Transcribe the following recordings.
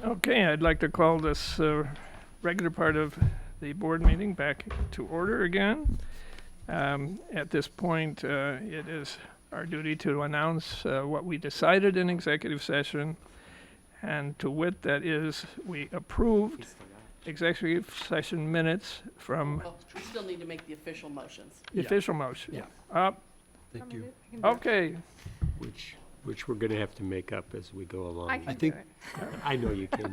Okay, I'd like to call this regular part of the board meeting back to order again. At this point, it is our duty to announce what we decided in executive session, and to wit, that is, we approved executive session minutes from Well, we still need to make the official motions. the official motion. Yeah. Up, Thank you. okay. Which we're gonna have to make up as we go along. I can I do think- it. I know you can,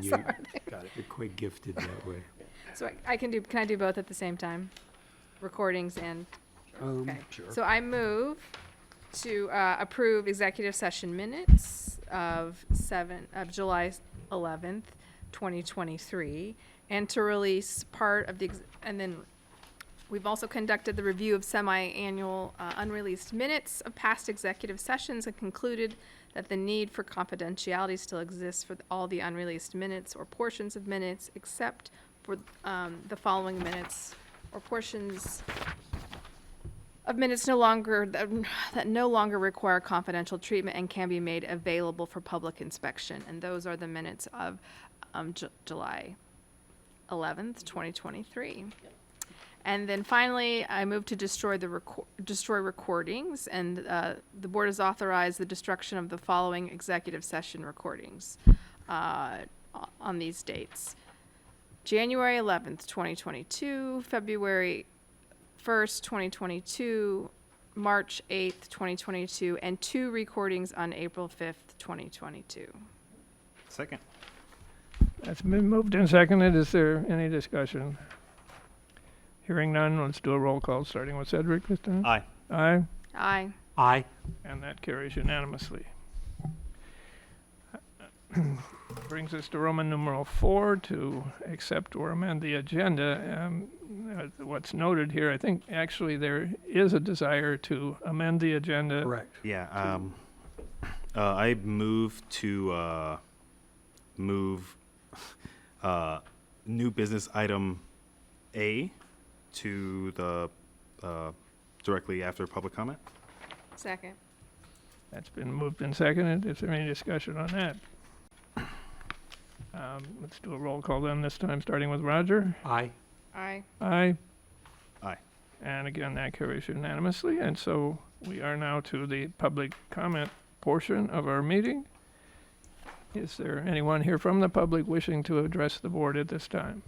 Got it. you're quite gifted that way. So can I do both at the same time? Recordings and, okay. Sure. So I move to approve executive session minutes of July 11th, 2023, and to release part of the, and then we've also conducted the review of semi-annual unreleased minutes of past executive sessions and concluded that the need for confidentiality still exists for all the unreleased minutes or portions of minutes except for the following minutes or portions of minutes that no longer require confidential treatment and can be made available for public inspection. And those are the minutes of July 11th, 2023. And then finally, I move to destroy destroy recordings, and the board has authorized the destruction of the following executive session recordings on these dates: January 11th, 2022, February 1st, 2022, March 8th, 2022, and 2 recordings on April 5th, 2022. Second. That's been moved and seconded. Is there any discussion? Hearing none, let's do a roll call, starting with Cedric this time. Aye. Aye, Aye. Aye. and that carries unanimously. Brings us to Roman numeral 4, to accept or amend the agenda. What's noted here, I think actually there is a desire to amend the agenda. Correct. Yeah. I move to move new business item A to the directly after public comment. Second. That's been moved and seconded. Is there any discussion on that? Let's do a roll call then, this time starting with Roger. Aye. Aye. Aye. Aye. And again, that carries unanimously. And so we are now to the public comment portion of our meeting. Is there anyone here from the public wishing to address the board at this time?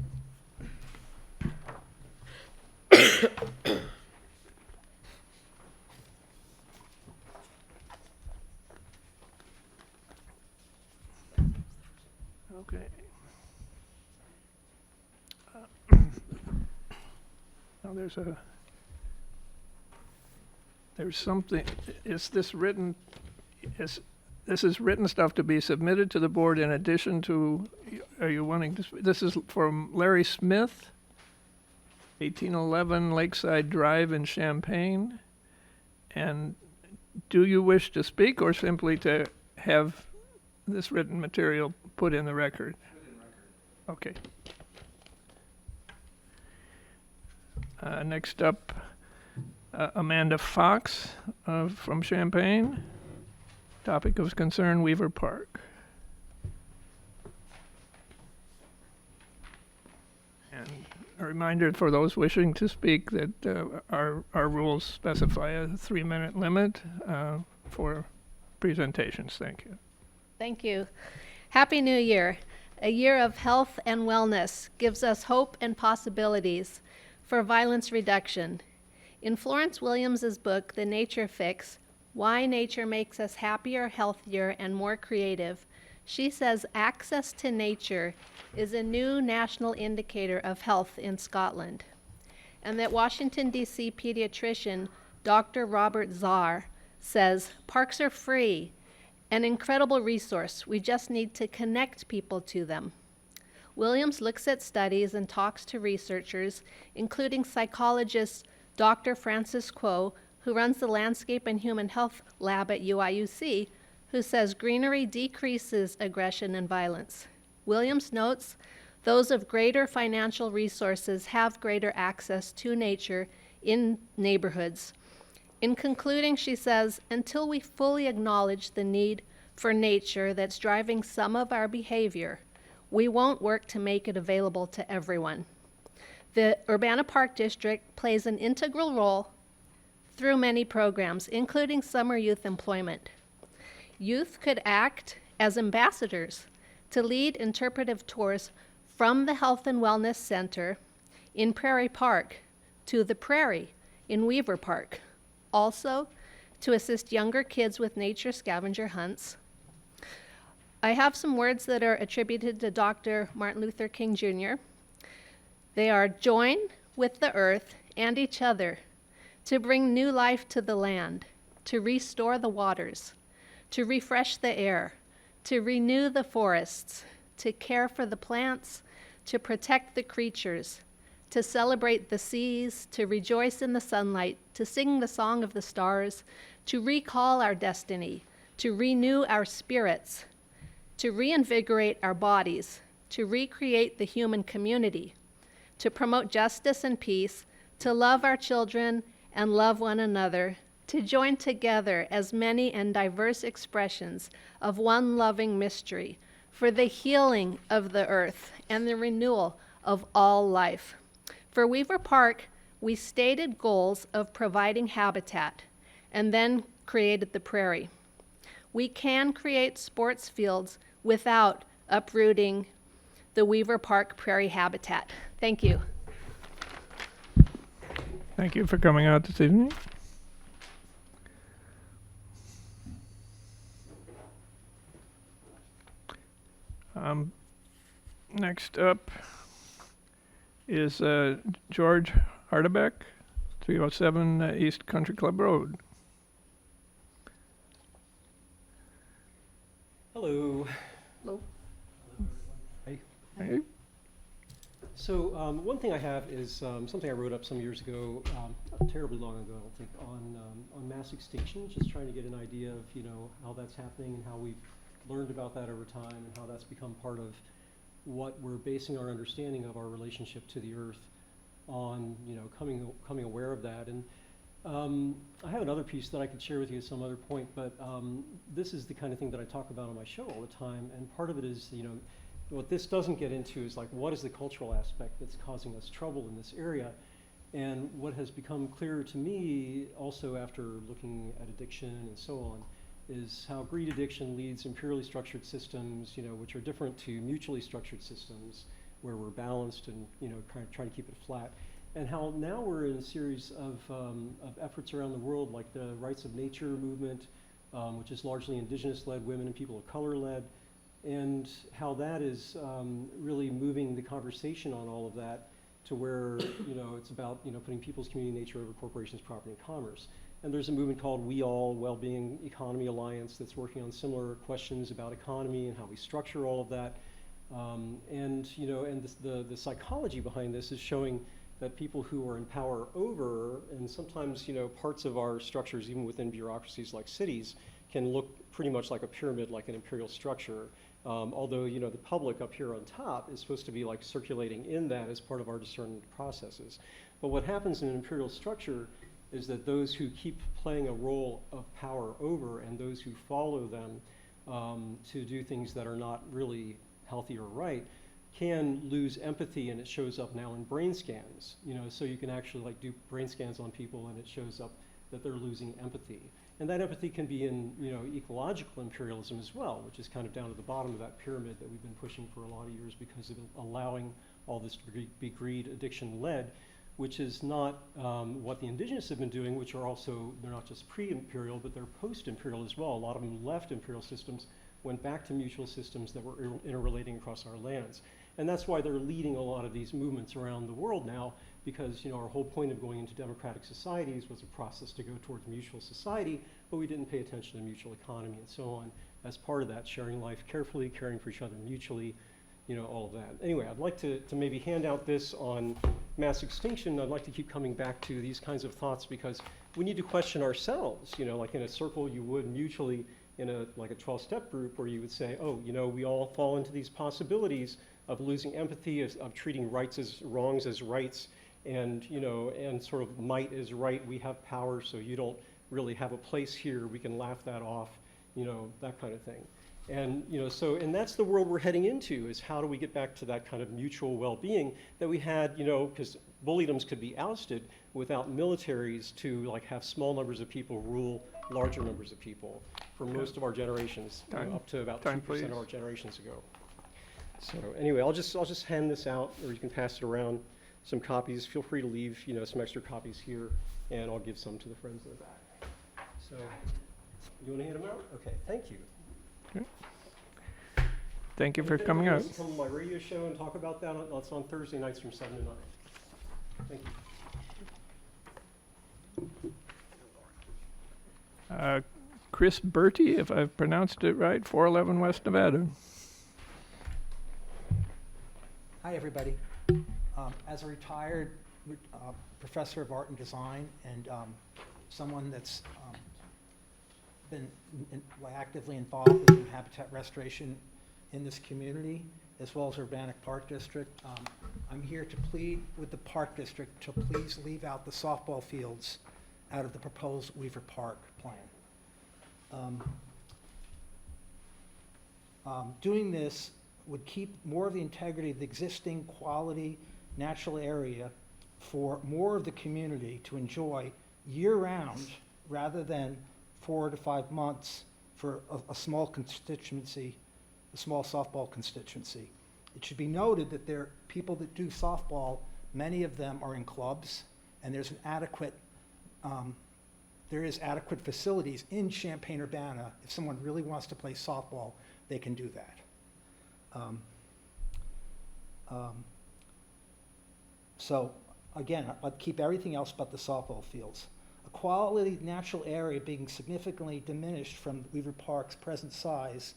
Okay. Now there's something, is this written, this is written stuff to be submitted to the board in addition to, are you wanting to, this is from Larry Smith, 1811 Lakeside Drive in Champaign. And do you wish to speak or simply to have this written material put in the record? Okay. Next up, Amanda Fox from Champaign. Topic of concern, Weaver Park. And a reminder for those wishing to speak that our rules specify a 3-minute limit for presentations. Thank you. Thank you. Happy New Year. A year of health and wellness gives us hope and possibilities for violence reduction. In Florence Williams's book, The Nature Fix, Why Nature Makes Us Happier, Healthier, and More Creative, she says access to nature is a new national indicator of health in Scotland, and that Washington, D.C. pediatrician Dr. Robert Czar says parks are free, an incredible resource. We just need to connect people to them. Williams looks at studies and talks to researchers, including psychologist Dr. Francis Kuo, who runs the Landscape and Human Health Lab at UIUC, who says greenery decreases aggression and violence. Williams notes those of greater financial resources have greater access to nature in neighborhoods. In concluding, she says, until we fully acknowledge the need for nature that's driving some of our behavior, we won't work to make it available to everyone. The Urbana Park District plays an integral role through many programs, including summer youth employment. Youth could act as ambassadors to lead interpretive tours from the Health and Wellness Center in Prairie Park to the Prairie in Weaver Park. Also, to assist younger kids with nature scavenger hunts. I have some words that are attributed to Dr. Martin Luther King Jr. They are join with the earth and each other to bring new life to the land, to restore the waters, to refresh the air, to renew the forests, to care for the plants, to protect the creatures, to celebrate the seas, to rejoice in the sunlight, to sing the song of the stars, to recall our destiny, to renew our spirits, to reinvigorate our bodies, to recreate the human community, to promote justice and peace, to love our children and love one another, to join together as many and diverse expressions of one loving mystery for the healing of the earth and the renewal of all life. For Weaver Park, we stated goals of providing habitat and then created the prairie. We can create sports fields without uprooting the Weaver Park prairie habitat. Thank you. Thank you for coming out this evening. Next up is George Hardebeck, 307 East Country Club Road. Hello. Hello. Hey. Hey. So one thing I have is something I wrote up some years ago, not terribly long ago, I don't think, on mass extinction. Just trying to get an idea of how that's happening and how we've learned about that over time and how that's become part of what we're basing our understanding of our relationship to the Earth on. Coming aware of that. And I have another piece that I could share with you at some other point, but this is the kind of thing that I talk about on my show all the time. And part of it is, what this doesn't get into is like, what is the cultural aspect that's causing us trouble in this area? And what has become clearer to me also after looking at addiction and so on is how greed addiction leads imperially structured systems, which are different to mutually structured systems where we're balanced and, kind of trying to keep it flat. And how now we're in a series of efforts around the world, like the Rights of Nature movement, which is largely indigenous-led, women and people of color-led, and how that is really moving the conversation on all of that to where it's about putting people's community nature over corporations, property, and commerce. And there's a movement called We All Wellbeing Economy Alliance that's working on similar questions about economy and how we structure all of that. The psychology behind this is showing that people who are in power over, and sometimes parts of our structures, even within bureaucracies like cities, can look pretty much like a pyramid, like an imperial structure. Although the public up here on top is supposed to be like circulating in that as part of our discernment processes. But what happens in an imperial structure is that those who keep playing a role of power over and those who follow them to do things that are not really healthy or right can lose empathy, and it shows up now in brain scans. So you can actually do brain scans on people and it shows up that they're losing empathy. And that empathy can be in ecological imperialism as well, which is kind of down at the bottom of that pyramid that we've been pushing for a lot of years because of allowing all this to be greed addiction led, which is not what the indigenous have been doing, which are also, they're not just pre-imperial, but they're post-imperial as well. A lot of them left imperial systems, went back to mutual systems that were interrelating across our lands. And that's why they're leading a lot of these movements around the world now, because our whole point of going into democratic societies was a process to go towards mutual society, but we didn't pay attention to mutual economy and so on. As part of that, sharing life carefully, caring for each other mutually, all of that. Anyway, I'd like to maybe hand out this on mass extinction. I'd like to keep coming back to these kinds of thoughts because we need to question ourselves, like in a circle you would mutually in a 12-step group where you would say, oh, we all fall into these possibilities of losing empathy, of treating rights as wrongs as rights, and sort of might is right. We have power, so you don't really have a place here. We can laugh that off, that kind of thing. And, and that's the world we're heading into, is how do we get back to that kind of mutual well-being that we had, because bullydoms could be ousted without militaries to like have small numbers of people rule larger numbers of people for most of our generations, up to about 2% of our generations ago. So anyway, I'll just hand this out, or you can pass it around. Some copies. Feel free to leave, some extra copies here, and I'll give some to the friends in the back. So, you want to hand them out? Okay, thank you. Thank you for coming out. Come to my radio show and talk about that. It's on Thursday nights from 7 to 9. Thank you. Chris Bertie, if I've pronounced it right, 411 West Nevada. Hi, everybody. As a retired professor of art and design, and someone that's been actively involved in habitat restoration in this community, as well as Urbana Park District, I'm here to plead with the Park District to please leave out the softball fields out of the proposed Weaver Park plan. Doing this would keep more of the integrity of the existing quality natural area for more of the community to enjoy year-round, rather than 4 to 5 months for a small constituency, a small softball constituency. It should be noted that there are people that do softball, many of them are in clubs, and there's an adequate, there is adequate facilities in Champaign-Urbana. If someone really wants to play softball, they can do that. So again, I'd keep everything else but the softball fields. A quality natural area being significantly diminished from Weaver Park's present size,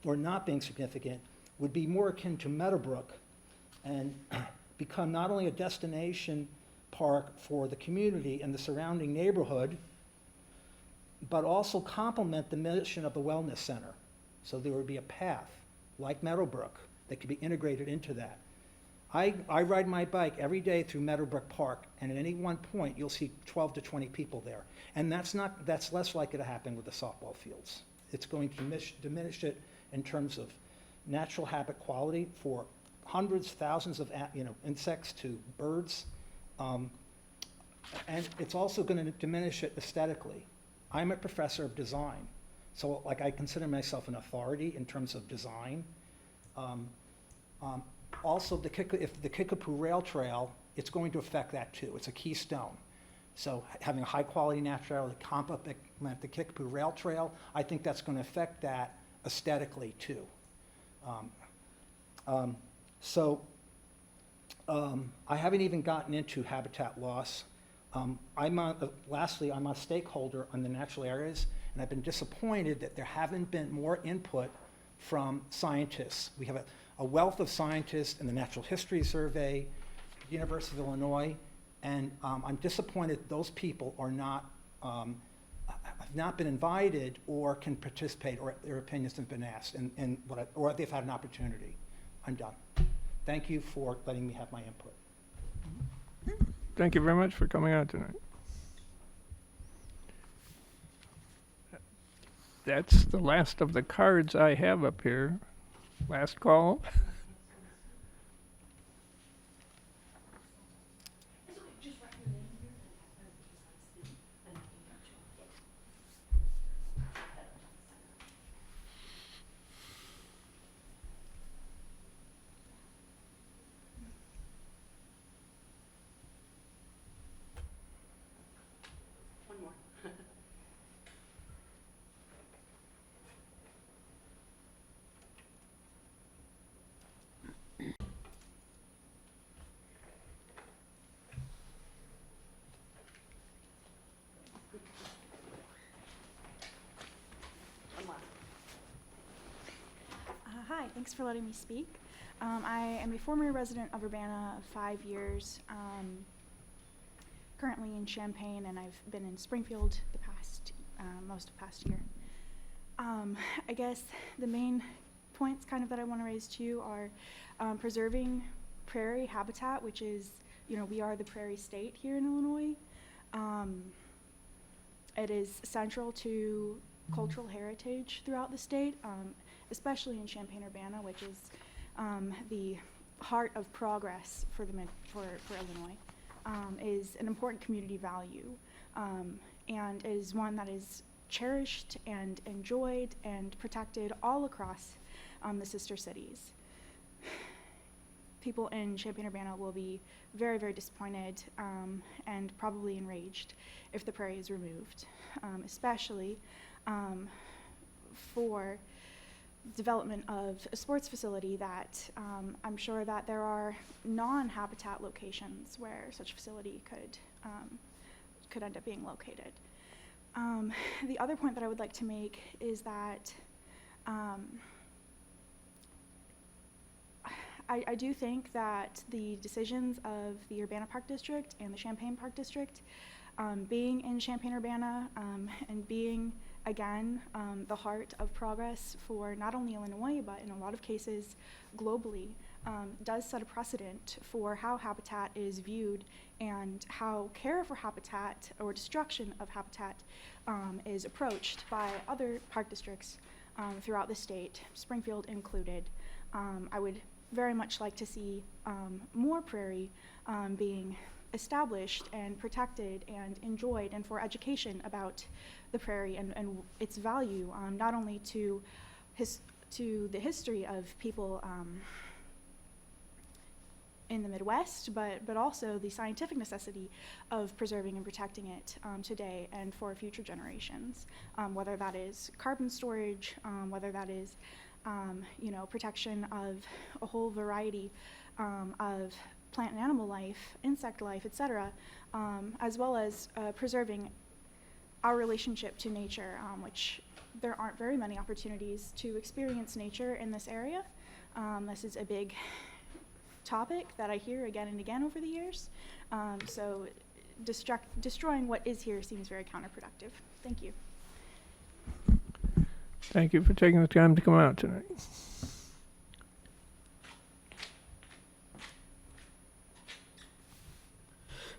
or not being significant, would be more akin to Meadowbrook and become not only a destination park for the community and the surrounding neighborhood, but also complement the mission of the wellness center. So there would be a path, like Meadowbrook, that could be integrated into that. I ride my bike every day through Meadowbrook Park, and at any one point, you'll see 12 to 20 people there. And that's less likely to happen with the softball fields. It's going to diminish it in terms of natural habitat quality for hundreds, thousands of insects to birds. And it's also going to diminish it aesthetically. I'm a professor of design, so like I consider myself an authority in terms of design. Also, if the Kickapoo Rail Trail, it's going to affect that too. It's a keystone. So having a high quality natural area to complement the Kickapoo Rail Trail, I think that's going to affect that aesthetically too. I haven't even gotten into habitat loss. Lastly, I'm a stakeholder on the natural areas, and I've been disappointed that there haven't been more input from scientists. We have a wealth of scientists in the Natural History Survey, University of Illinois, and I'm disappointed those people are not, have not been invited or can participate, or their opinions have been asked, or they've had an opportunity. I'm done. Thank you for letting me have my input. Thank you very much for coming out tonight. That's the last of the cards I have up here. Last call. One more. One last. Hi, thanks for letting me speak. I am a former resident of Urbana of 5 years, currently in Champaign, and I've been in Springfield the past, most of past year. I guess the main points kind of that I want to raise to you are preserving prairie habitat, which is, we are the prairie state here in Illinois. It is central to cultural heritage throughout the state, especially in Champaign-Urbana, which is the heart of progress for Illinois, is an important community value, and is one that is cherished and enjoyed and protected all across the sister cities. People in Champaign-Urbana will be very, very disappointed and probably enraged if the prairie is removed, especially for development of a sports facility that I'm sure that there are non-habitat locations where such facility could end up being located. The other point that I would like to make is that I do think that the decisions of the Urbana Park District and the Champaign Park District, being in Champaign-Urbana and being, again, the heart of progress for not only Illinois, but in a lot of cases globally, does set a precedent for how habitat is viewed and how care for habitat or destruction of habitat is approached by other park districts throughout the state, Springfield included. I would very much like to see more prairie being established and protected and enjoyed, and for education about the prairie and its value, not only to the history of people in the Midwest, but also the scientific necessity of preserving and protecting it today and for future generations, whether that is carbon storage, whether that is protection of a whole variety of plant and animal life, insect life, etc., as well as preserving our relationship to nature, which there aren't very many opportunities to experience nature in this area. This is a big topic that I hear again and again over the years. So destroying what is here seems very counterproductive. Thank you. Thank you for taking the time to come out tonight.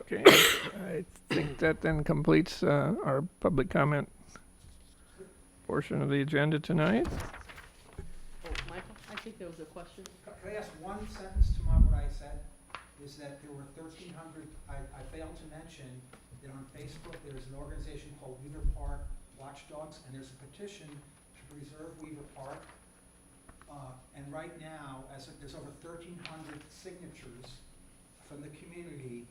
Okay, I think that then completes our public comment portion of the agenda tonight. Oh, Michael, I think there was a question. Could I ask one sentence to what I said? Is that there were 1,300, I failed to mention that on Facebook there's an organization called Weaver Park Watchdogs, and there's a petition to preserve Weaver Park. And right now, there's over 1,300 signatures from the community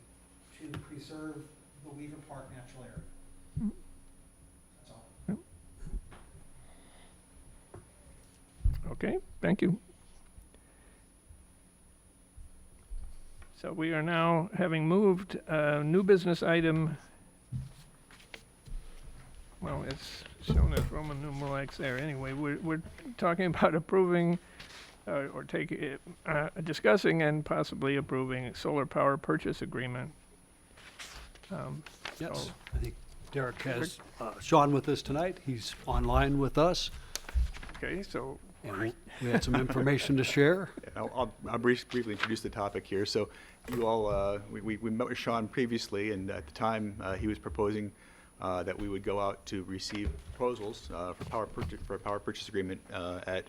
to preserve the Weaver Park natural area. That's all. Okay, thank you. So we are now, having moved a new business item, well, it's shown as Roman numeral X there. Anyway, we're talking about approving or discussing and possibly approving a solar power purchase agreement. Yes, So- I think Derek has Sean with us tonight. He's online with us, Okay, so and we had some information to share. I'll briefly introduce the topic here. So you all, we met with Sean previously, and at the time, he was proposing that we would go out to receive proposals for a power purchase agreement at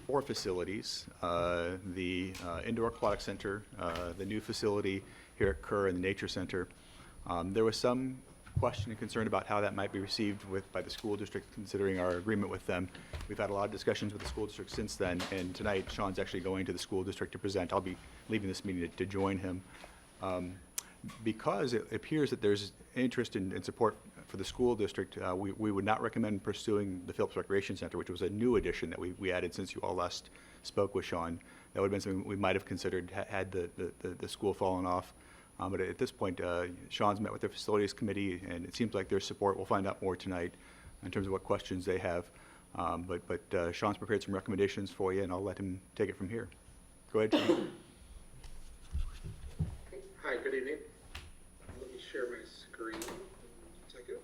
4 facilities: the Indoor Aquatic Center, the new facility here at Kerr, and the Nature Center. There was some question and concern about how that might be received by the school district, considering our agreement with them. We've had a lot of discussions with the school district since then, and tonight Sean's actually going to the school district to present. I'll be leaving this meeting to join him. Because it appears that there's interest and support for the school district, we would not recommend pursuing the Phillips Recreation Center, which was a new addition that we added since you all last spoke with Sean. That would have been something we might have considered had the school fallen off. But at this point, Sean's met with the facilities committee, and it seems like there's support. We'll find out more tonight in terms of what questions they have. But Sean's prepared some recommendations for you, and I'll let him take it from here. Go ahead, Sean. Hi, good evening. Let me share my screen. Second.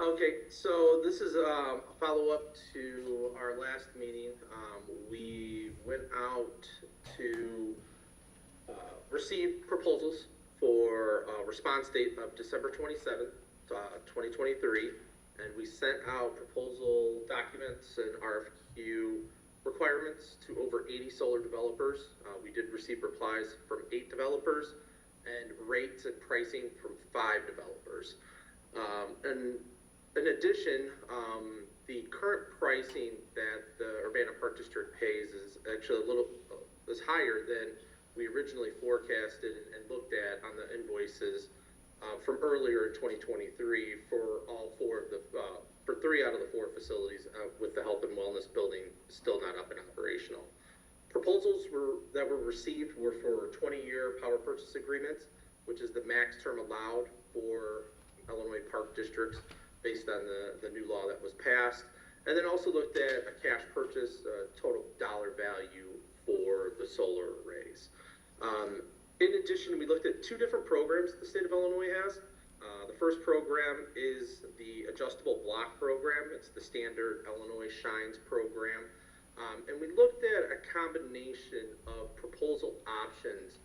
Okay, so this is a follow-up to our last meeting. We went out to receive proposals for a response date of December 27th, 2023, and we sent out proposal documents and RFQ requirements to over 80 solar developers. We did receive replies from 8 developers and rates and pricing from 5 developers. And in addition, the current pricing that the Urbana Park District pays is actually is higher than we originally forecasted and looked at on the invoices from earlier in 2023 for all 4 of the for 3 out of the 4 facilities, with the health and wellness building still not up and operational. Proposals that were received were for 20-year power purchase agreements, which is the max term allowed for Illinois park districts based on the new law that was passed, and then also looked at a cash purchase, total dollar value for the solar arrays. In addition, we looked at 2 different programs the state of Illinois has. The first program is the adjustable block program. It's the standard Illinois Shines program. And we looked at a combination of proposal options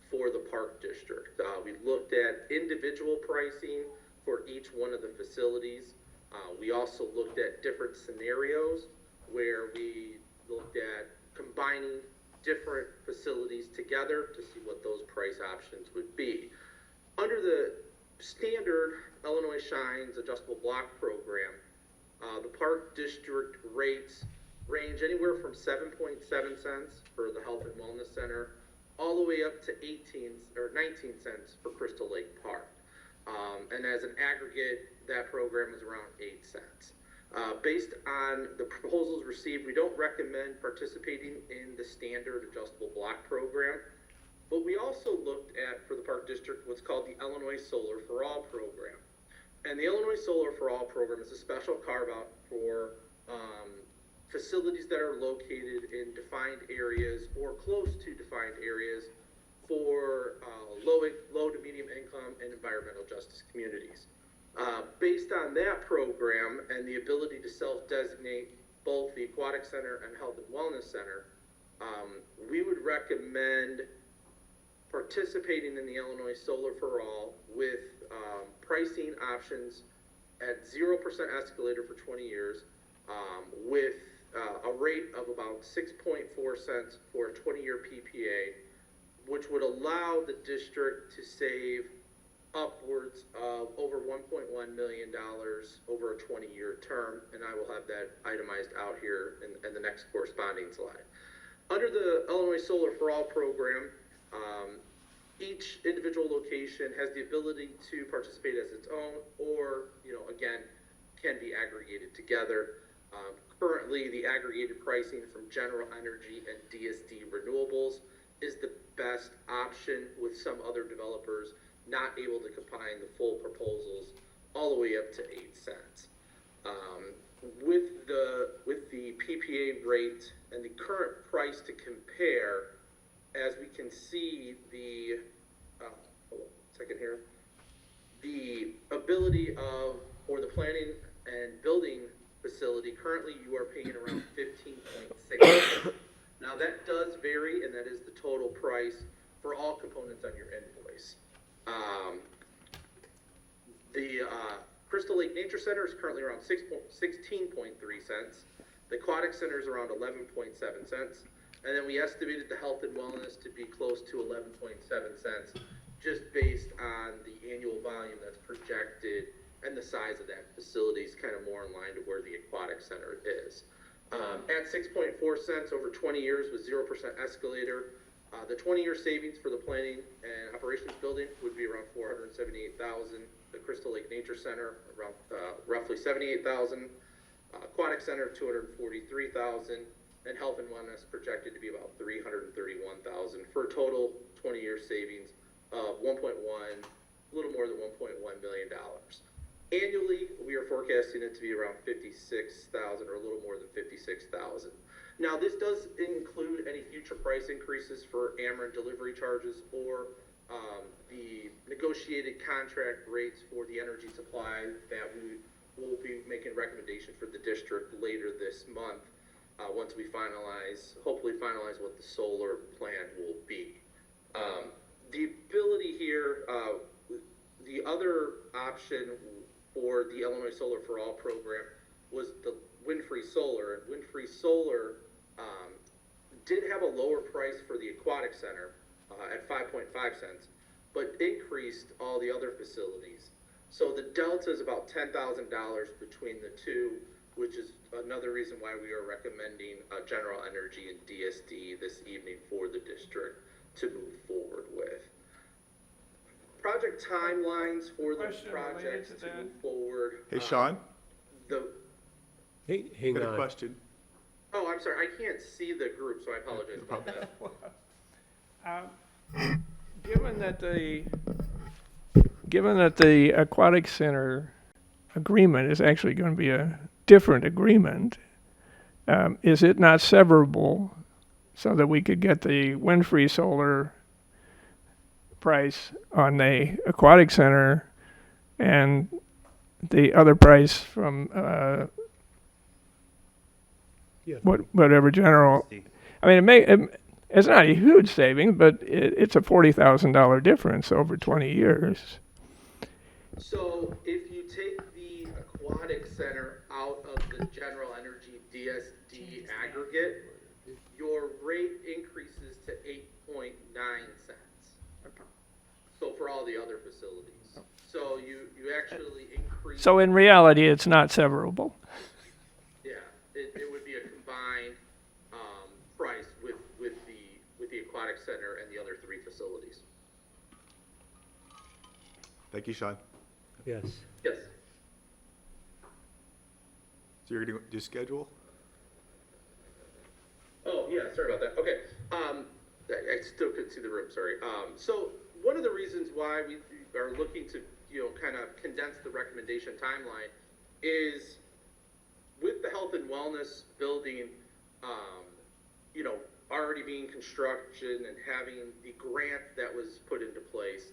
for the park district. We looked at individual pricing for each one of the facilities. We also looked at different scenarios where we looked at combining different facilities together to see what those price options would be. Under the standard Illinois Shines adjustable block program, the park district rates range anywhere from 7.7 cents for the health and wellness center all the way up to 19 cents for Crystal Lake Park. And as an aggregate, that program is around 8 cents. Based on the proposals received, we don't recommend participating in the standard adjustable block program, but we also looked at, for the park district, what's called the Illinois Solar for All program. And the Illinois Solar for All program is a special carve-out for facilities that are located in defined areas or close to defined areas for low to medium income and environmental justice communities. Based on that program and the ability to self-designate both the Aquatic Center and Health and Wellness Center, we would recommend participating in the Illinois Solar for All with pricing options at 0% escalator for 20 years, with a rate of about 6.4 cents for a 20-year PPA, which would allow the district to save upwards of over $1.1 million over a 20-year term, and I will have that itemized out here in the next corresponding slide. Under the Illinois Solar for All program, each individual location has the ability to participate as its own, or, again, can be aggregated together. Currently, the aggregated pricing from General Energy and DSD Renewables is the best option, with some other developers not able to combine the full proposals all the way up to 8 cents. With the PPA rate and the current price to compare, as we can see, hold on a second here, the ability of, or the planning and building facility, currently you are paying around 15.6. Now that does vary, and that is the total price for all components on your invoice. The Crystal Lake Nature Center is currently around 16.3 cents. The Aquatic Center is around 11.7 cents. And then we estimated the health and wellness to be close to 11.7 cents, just based on the annual volume that's projected and the size of that facility is kind of more in line to where the Aquatic Center is. At 6.4 cents over 20 years with 0% escalator, the 20-year savings for the planning and operations building would be around $478,000. The Crystal Lake Nature Center around roughly $78,000. Aquatic Center $243,000, and Health and Wellness projected to be about $331,000 for a total 20-year savings of a little more than $1.1 million. Annually, we are forecasting it to be around $56,000, or a little more than $56,000. Now, this does include any future price increases for Ameren delivery charges or the negotiated contract rates for the energy supply that we we'll be making recommendations for the district later this month, once we hopefully finalize what the solar plan will be. The ability here, the other option for the Illinois Solar for All program was the wind-free solar, and wind-free solar did have a lower price for the aquatic center at 5.5 cents, but increased all the other facilities. So the delta is about $10,000 between the two, which is another reason why we are recommending General Energy and DSD this evening for the district to move forward with. Project timelines for the Question related projects to to that? move forward. Hey, Sean, Hey, hang got a on. question? Oh, I'm sorry, I can't see the group, so I apologize about that. Given that the aquatic center agreement is actually going to be a different agreement, is it not severable so that we could get the wind-free solar price on the aquatic center and the other price from Yeah. whatever general? I mean, it's not a huge savings, but it's a $40,000 difference over 20 years. So if you take the aquatic center out of the General Energy DSD aggregate, your rate increases to 8.9 cents. So for all the other facilities. So you actually increase. So in reality, it's not severable. Yeah, it would be a combined price with the aquatic center and the other three facilities. Thank you, Sean. Yes. Yes. So you're going to do schedule? Oh, yeah, sorry about that. Okay. I still couldn't see the room, sorry. So one of the reasons why we are looking to, kind of condense the recommendation timeline is with the health and wellness building, already being construction and having the grant that was put into place.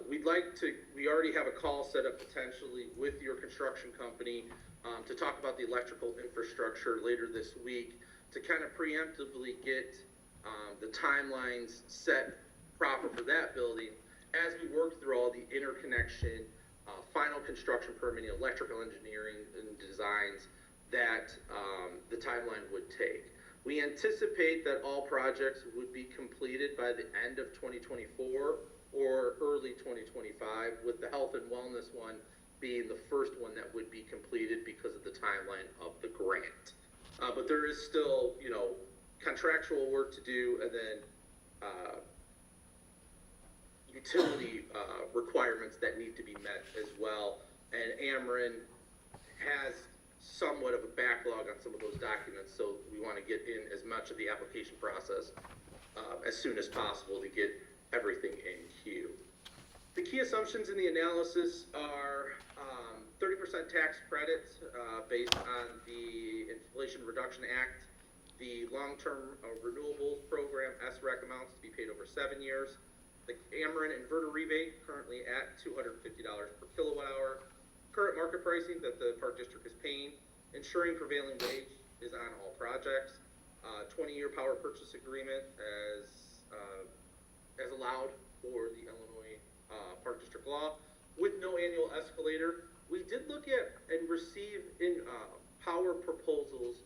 We already have a call set up potentially with your construction company to talk about the electrical infrastructure later this week to kind of preemptively get the timelines set proper for that building as we work through all the interconnection, final construction permitting, electrical engineering and designs that the timeline would take. We anticipate that all projects would be completed by the end of 2024 or early 2025, with the health and wellness one being the first one that would be completed because of the timeline of the grant. But there is still, contractual work to do, and then utility requirements that need to be met as well. And Ameren has somewhat of a backlog on some of those documents, so we want to get in as much of the application process as soon as possible to get everything in queue. The key assumptions in the analysis are 30% tax credit based on the Inflation Reduction Act, the long-term renewables program SREC amounts to be paid over 7 years, the Ameren inverter rebate currently at $250 per kilowatt hour, current market pricing that the Park District is paying, ensuring prevailing wage is on all projects, 20-year power purchase agreement as allowed for the Illinois Park District law, with no annual escalator. We did look at and receive in power proposals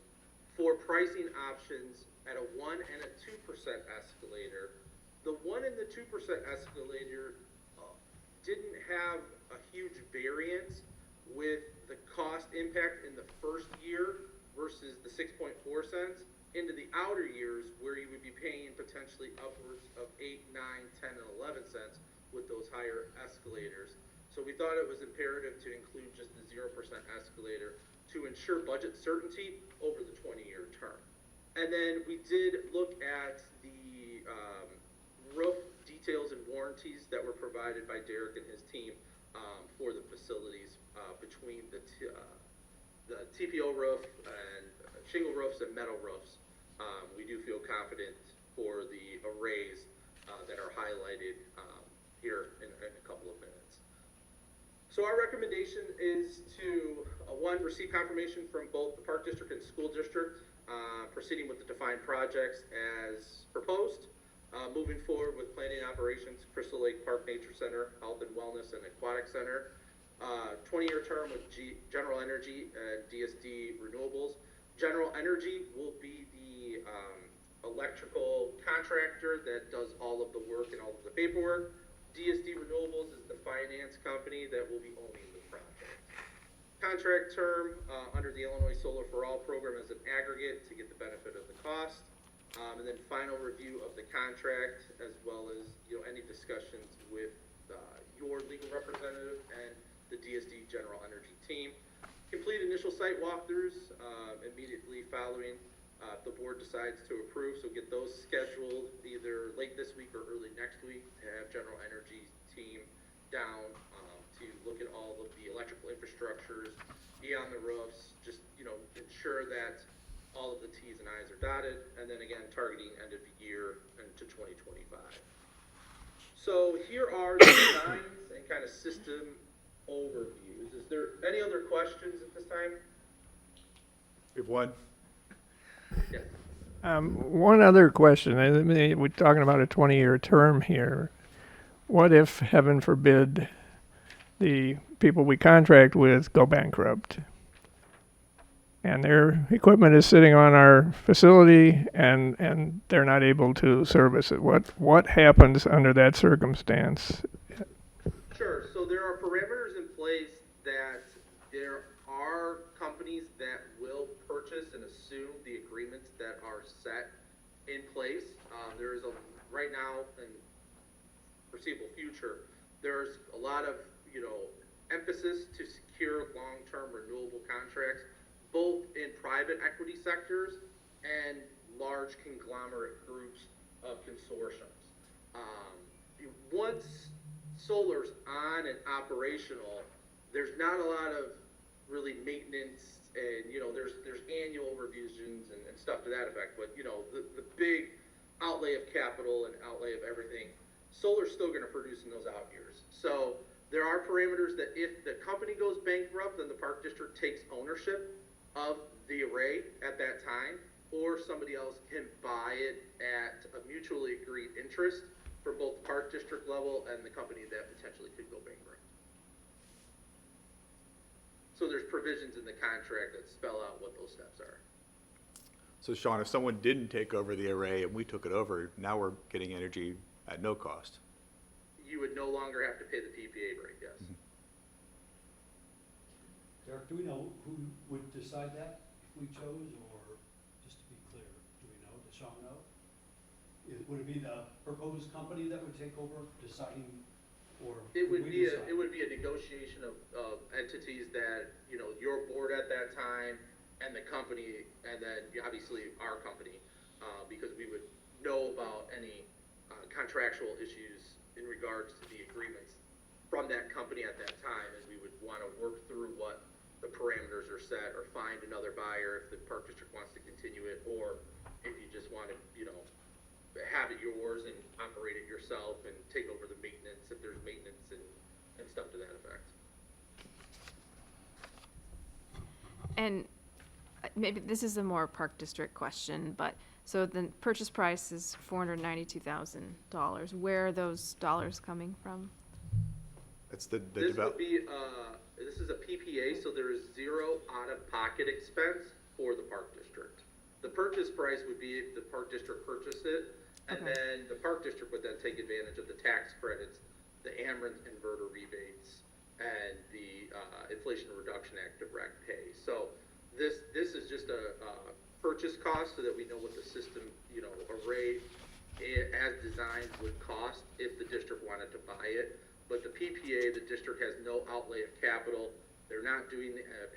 for pricing options at a 1% and a 2% escalator. The 1% and the 2% escalator didn't have a huge variance with the cost impact in the first year versus the 6.4 cents into the outer years, where you would be paying potentially upwards of 8, 9, 10, and 11 cents with those higher escalators. So we thought it was imperative to include just the 0% escalator to ensure budget certainty over the 20-year term. And then we did look at the roof details and warranties that were provided by Derek and his team for the facilities between the TPO roof and shingle roofs and metal roofs. We do feel confident for the arrays that are highlighted here in a couple of minutes. So our recommendation is to, one, receive confirmation from both the Park District and School District, proceeding with the defined projects as proposed, moving forward with planning operations, Crystal Lake Park Nature Center, Health and Wellness and Aquatic Center, 20-year term with General Energy and DSD Renewables. General Energy will be the electrical contractor that does all of the work and all of the paperwork. DSD Renewables is the finance company that will be owning the project. Contract term under the Illinois Solar for All program as an aggregate to get the benefit of the cost. And then final review of the contract, as well as any discussions with your legal representative and the DSD General Energy team. Complete initial site walkthroughs immediately following the board decides to approve. So get those scheduled either late this week or early next week to have General Energy team down to look at all of the electrical infrastructures, be on the roofs, just ensure that all of the T's and I's are dotted, and then again targeting end of the year into 2025. So here are the designs and kind of system overviews. Is there any other questions at this time? We have one. Yes. One other question. I mean, we're talking about a 20-year term here. What if, heaven forbid, the people we contract with go bankrupt? And their equipment is sitting on our facility, and they're not able to service it. What happens under that circumstance? Sure. So there are parameters in place that there are companies that will purchase and assume the agreements that are set in place. There is right now and foreseeable future, there's a lot of emphasis to secure long-term renewable contracts, both in private equity sectors and large conglomerate groups of consortiums. Once solar's on and operational, there's not a lot of really maintenance, and there's annual revisions and stuff to that effect. But the big outlay of capital and outlay of everything, solar's still going to produce in those out years. So there are parameters that if the company goes bankrupt, then the Park District takes ownership of the array at that time, or somebody else can buy it at a mutually agreed interest for both the Park District level and the company that potentially could go bankrupt. So there's provisions in the contract that spell out what those steps are. So Sean, if someone didn't take over the array and we took it over, now we're getting energy at no cost. You would no longer have to pay the PPA rate, yes. Mm-hmm. Derek, do we know who would decide that if we chose, or just to be clear, do we know? Does Sean know? Would it be the proposed company that would take over deciding, or It would we be decide? it would be a negotiation of entities that your board at that time and the company, and then obviously our company, because we would know about any contractual issues in regards to the agreements from that company at that time, and we would want to work through what the parameters are set, or find another buyer if the Park District wants to continue it, or if you just want to have it yours and operate it yourself and take over the maintenance if there's maintenance and stuff to that effect. And maybe this is a more Park District question, but so the purchase price is $492,000. Where are those dollars coming from? That's the This would be this is a PPA, so there is zero out-of-pocket expense for the Park District. The purchase price would be if the Park District purchased it, and Okay. then the Park District would then take advantage of the tax credits, the Ameren inverter rebates, and the Inflation Reduction Act of REC pay. So this is just a purchase cost, so that we know what the system array as designed would cost if the district wanted to buy it. But the PPA, the district has no outlay of capital. They're not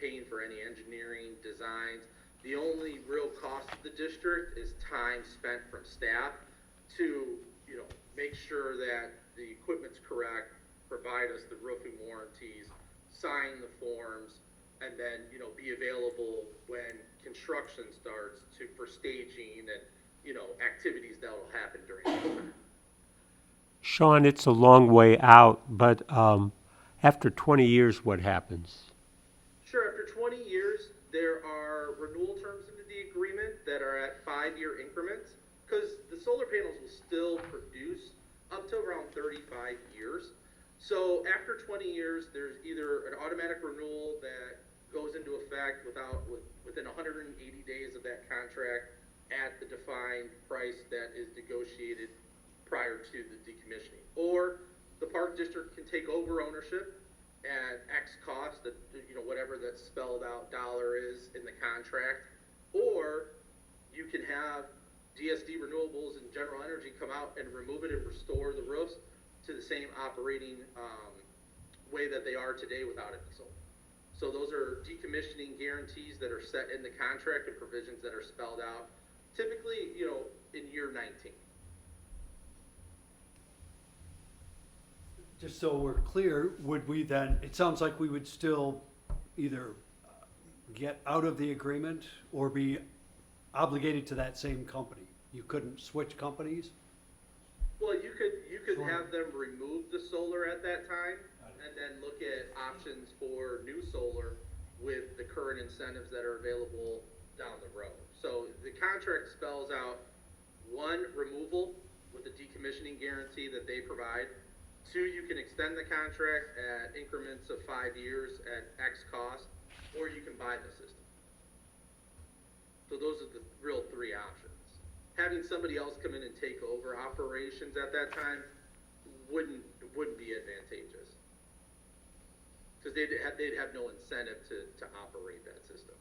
paying for any engineering designs. The only real cost of the district is time spent from staff to, make sure that the equipment's correct, provide us the roofing warranties, sign the forms, and then, be available when construction starts for staging and, activities that will happen during the summer. Sean, it's a long way out, but After 20 years, what happens? Sure, after 20 years, there are renewal terms into the agreement that are at 5-year increments, because the solar panels will still produce up to around 35 years. So after 20 years, there's either an automatic renewal that goes into effect within 180 days of that contract at the defined price that is negotiated prior to the decommissioning. Or the park district can take over ownership at X cost, that, whatever that spelled out dollar is in the contract. Or you can have DSD Renewables and General Energy come out and remove it and restore the roofs to the same operating way that they are today without any solar. So those are decommissioning guarantees that are set in the contract and provisions that are spelled out, typically, in year 19. Just so we're clear, would we then, it sounds like we would still either get out of the agreement or be obligated to that same company. You couldn't switch companies? Well, you could Sure. have them remove the solar at that time and then look at options for new solar with the current incentives that are available down the road. So the contract spells out, 1, removal with the decommissioning guarantee that they provide. 2, you can extend the contract at increments of 5 years at X cost, or you can buy the system. So those are the real 3 options. Having somebody else come in and take over operations at that time wouldn't be advantageous, because they'd have no incentive to operate that system.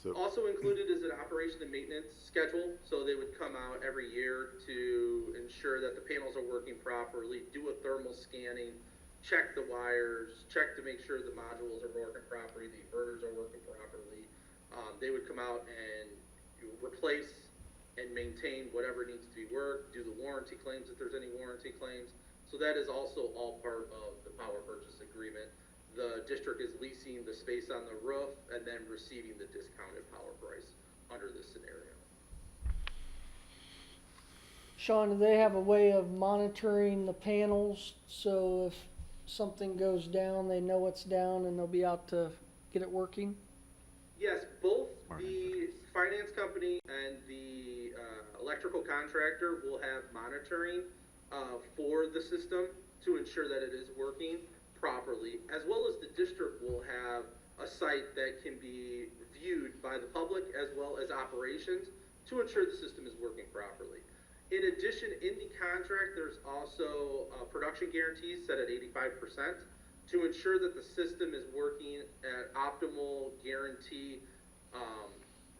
So, Also included is an operation and maintenance schedule, so they would come out every year to ensure that the panels are working properly, do a thermal scanning, check the wires, check to make sure the modules are working properly, the inverters are working properly. They would come out and replace and maintain whatever needs to be worked, do the warranty claims if there's any warranty claims. So that is also all part of the power purchase agreement. The district is leasing the space on the roof and then receiving the discounted power price under this scenario. Sean, do they have a way of monitoring the panels, so if something goes down, they know it's down and they'll be out to get it working? Yes, both the finance company and the electrical contractor will have monitoring for the system to ensure that it is working properly, as well as the district will have a site that can be viewed by the public as well as operations to ensure the system is working properly. In addition, in the contract, there's also production guarantees set at 85% to ensure that the system is working at optimal guarantee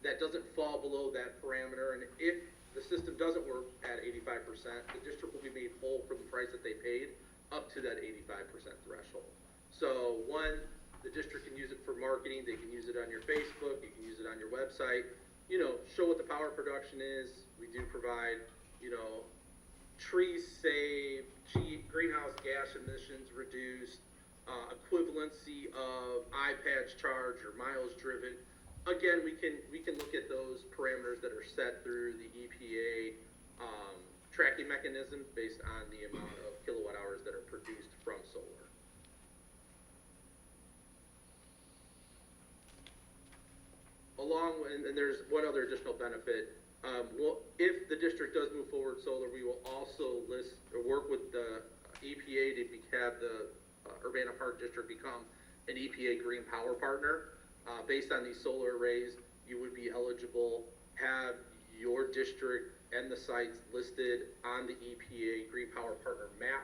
that doesn't fall below that parameter. And if the system doesn't work at 85%, the district will be made whole for the price that they paid up to that 85% threshold. So 1, the district can use it for marketing, they can use it on your Facebook, you can use it on your website, show what the power production is. We do provide, trees saved, greenhouse gas emissions reduced, equivalency of iPads charged or miles driven. Again, we can look at those parameters that are set through the EPA tracking mechanism based on the amount of kilowatt hours that are produced from solar. And there's one other additional benefit. If the district does move forward solar, we will also work with the EPA to have the Urbana Park District become an EPA Green Power Partner. Based on these solar arrays, you would be eligible, have your district and the sites listed on the EPA Green Power Partner map.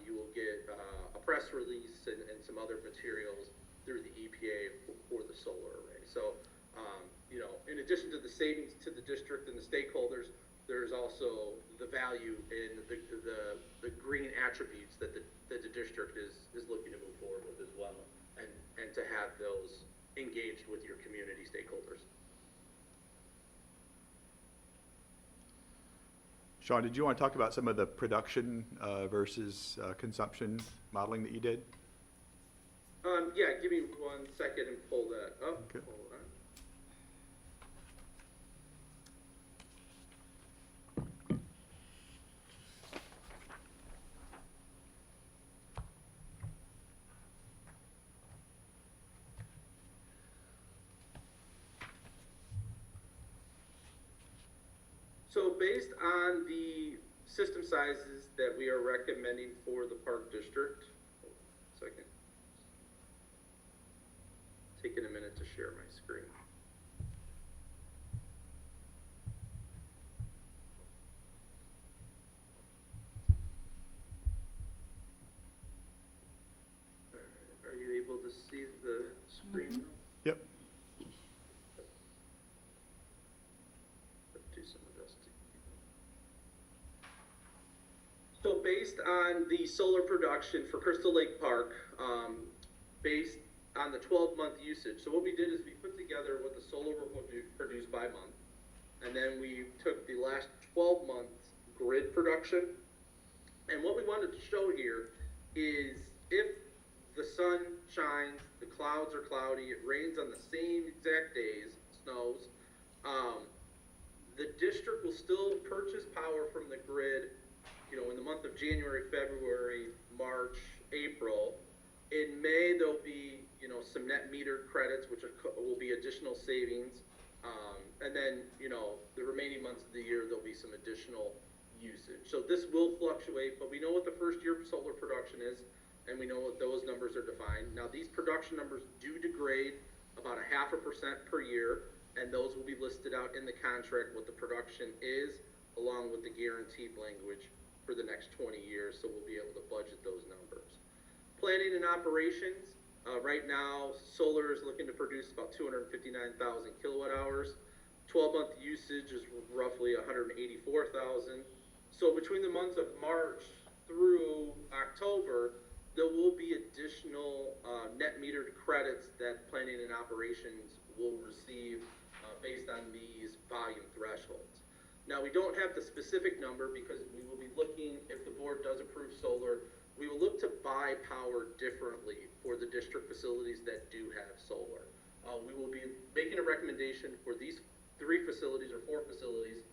You will get a press release and some other materials through the EPA for the solar array. So, in addition to the savings to the district and the stakeholders, there's also the value in the green attributes that the district is looking to move forward with as well, and to have those engaged with your community stakeholders. Sean, did you want to talk about some of the production versus consumption modeling that you did? Yeah, give me 1 second and pull that up. Okay. Hold on. So based on the system sizes that we are recommending for the park district, hold on a second. Taking a minute to share my screen. Alright, are you able to see the screen? Yep. Let's do some adjusting. So based on the solar production for Crystal Lake Park, based on the 12-month usage, so what we did is we put together what the solar will produce by month, and then we took the last 12 months grid production, and what we wanted to show here is if the sun shines, the clouds are cloudy, it rains on the same exact days, snows, the district will still purchase power from the grid, you know, in the month of January, February, March, April. In May, there'll be, you know, some net metered credits, which will be additional savings. And then, you know, the remaining months of the year, there'll be some additional usage. So this will fluctuate, but we know what the first year solar production is, and we know what those numbers are defined. Now, these production numbers do degrade about 0.5% per year, and those will be listed out in the contract what the production is, along with the guaranteed language for the next 20 years, so we'll be able to budget those numbers. Planning and operations, right now, solar is looking to produce about 259,000 kilowatt hours. 12-month usage is roughly 184,000. So between the months of March through October, there will be additional net metered credits that planning and operations will receive based on these volume thresholds. Now, we don't have the specific number because we will be looking, if the board does approve solar, we will look to buy power differently for the district facilities that do have solar. We will be making a recommendation for these 3 facilities or 4 facilities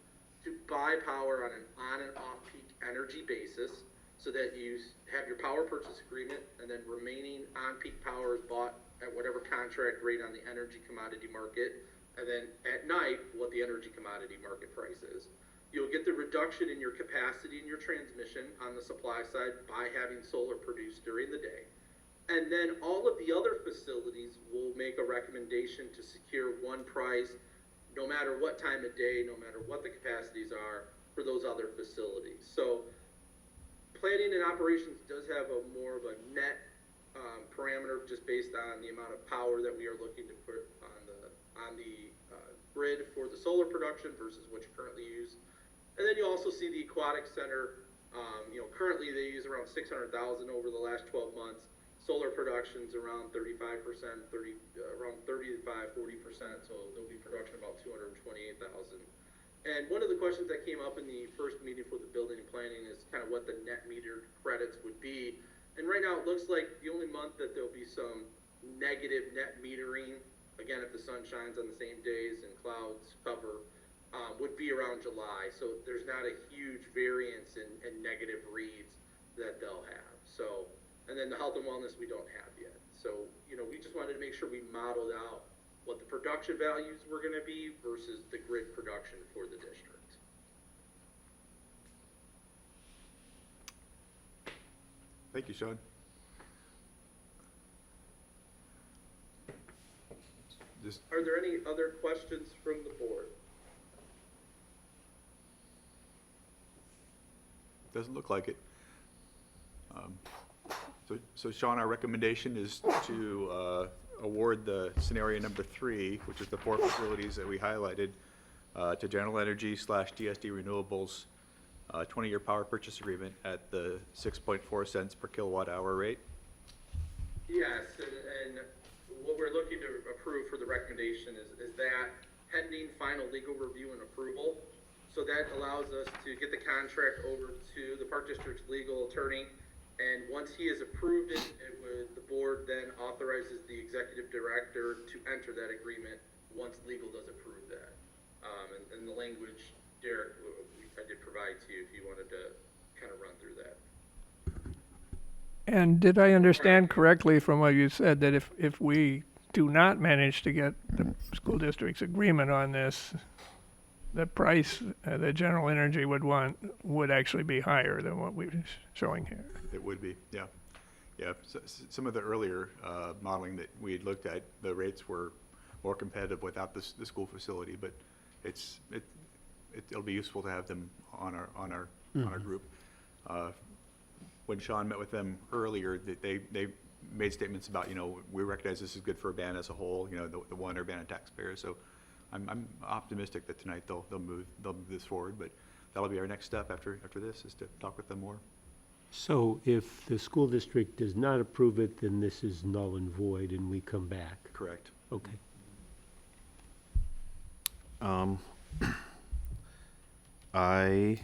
to buy power on an on and off peak energy basis so that you have your power purchase agreement and then remaining on peak power is bought at whatever contract rate on the energy commodity market, and then at night what the energy commodity market price is. You'll get the reduction in your capacity and your transmission on the supply side by having solar produced during the day. And then all of the other facilities will make a recommendation to secure one price no matter what time of day, no matter what the capacities are for those other facilities. So planning and operations does have a more of a net parameter just based on the amount of power that we are looking to put on the grid for the solar production versus what you currently use. And then you also see the aquatic center, you know, currently they use around 600,000 over the last 12 months. Solar production's around 35%, around 35, 40%, so there'll be production about 228,000. And one of the questions that came up in the first meeting for the building and planning is kind of what the net metered credits would be. And right now it looks like the only month that there'll be some negative net metering, again, if the sun shines on the same days and clouds cover, would be around July. So there's not a huge variance in negative reads that they'll have. So, and then the health and wellness we don't have yet. So, you know, we just wanted to make sure we modeled out what the production values were going to be versus the grid production for the district. Thank you, Sean. Are there any other questions from the board? Doesn't look like it. So Sean, our recommendation is to award the scenario number 3, which is the 4 facilities that we highlighted, to General Energy / DSD Renewables, 20-year power purchase agreement at the 6.4 cents per kilowatt hour rate. Yes, and what we're looking to approve for the recommendation is that pending final legal review and approval. So that allows us to get the contract over to the Park District's legal attorney And once he has approved it, the board then authorizes the executive director to enter that agreement once legal does approve that. And the language, Derek, I did provide to you if you wanted to kind of run through that. And did I understand correctly from what you said that if we do not manage to get the school district's agreement on this, the price that General Energy would want would actually be higher than what we're showing here? It would be, yeah. Yeah, some of the earlier modeling that we had looked at, the rates were more competitive without the school facility, but it'll be useful to have them on our group. When Sean met with them earlier, they made statements about, we recognize this is good for Urbana as a whole, the one Urbana taxpayer. So I'm optimistic that tonight they'll move this forward, but that'll be our next step after this, is to talk with them more. So if the school district does not approve it, then this is null and void and we come back? Correct. Okay. I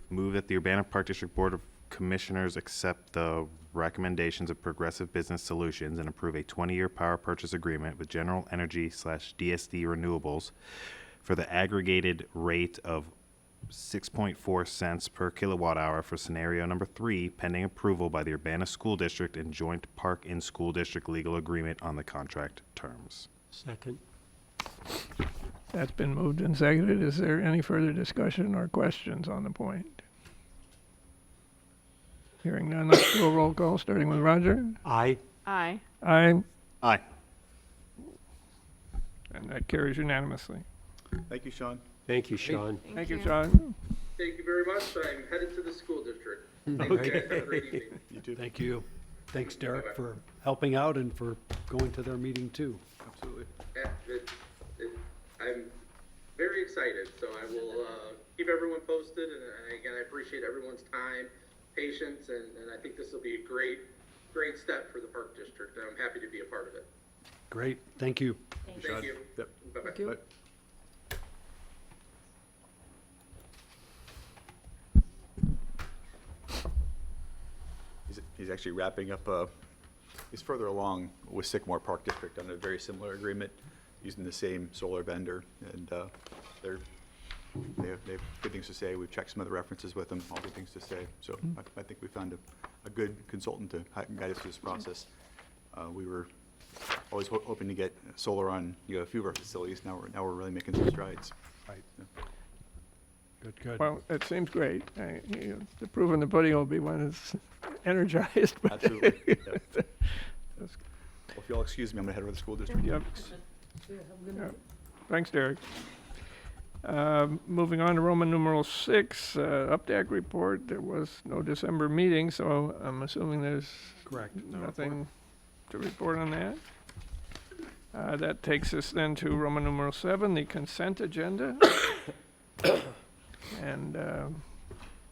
move that the Urbana Park District Board of Commissioners accept the recommendations of Progressive Business Solutions and approve a 20-year power purchase agreement with General Energy / DSD Renewables for the aggregated rate of 6.4 cents per kilowatt hour for scenario number 3, pending approval by the Urbana School District and joint Park and School District legal agreement on the contract terms. Second. That's been moved and seconded. Is there any further discussion or questions on the point? Hearing none, let's do a roll call, starting with Roger. Aye. Aye. Aye. Aye. And that carries unanimously. Thank you, Sean. Thank you, Sean. Thank you, Sean. Thank you very much. I'm headed to the school district. Thank you guys. Have a great evening. You too. Thank you. Thanks, Derek, for helping out and for going to their meeting too. Absolutely. Yeah, I'm very excited, so I will keep everyone posted, and again, I appreciate everyone's time, patience, and I think this will be a great step for the Park District, and I'm happy to be a part of it. Great, thank you. Thank you. Yep. Bye-bye. Thank you. Bye. He's actually wrapping up, he's further along with Sycamore Park District on a very similar agreement, using the same solar vendor, and they have good things to say. We've checked some of the references with them, all good things to say. So I think we found a good consultant to guide us through this process. We were always hoping to get solar on a few of our facilities. Now we're really making some strides. Right. Yeah. Good. Well, it seems great. The proof in the pudding will be when it's energized. but- Absolutely. Yep. Well, if you'll excuse me, I'm gonna head over to the school district. Yep. Yeah, have a good Yeah. night. Thanks, Derek. Moving on to Roman numeral 6, UPDAC report. There was no December meeting, so I'm assuming there's Correct. nothing to report on that. That takes us then to Roman numeral 7, the consent agenda. And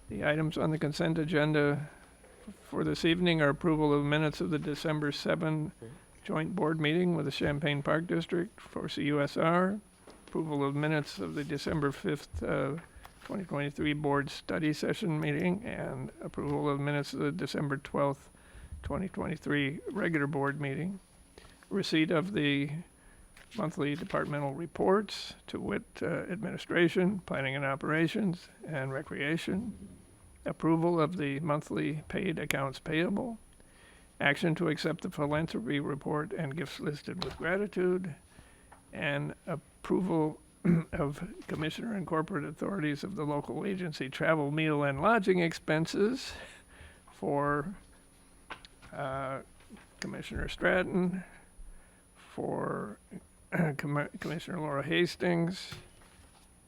the items on the consent agenda for this evening are approval of minutes of the December 7 joint board meeting with the Champaign Park District for CUSR, approval of minutes of the December 5th, 2023 board study session meeting, and approval of minutes of the December 12th, 2023 regular board meeting, receipt of the monthly departmental reports, to wit, administration, planning and operations, and recreation, approval of the monthly paid accounts payable, action to accept the philanthropy report and gifts listed with gratitude, and approval of commissioner and corporate authorities of the local agency travel, meal, and lodging expenses for Commissioner Stratton, for Commissioner Laura Hastings,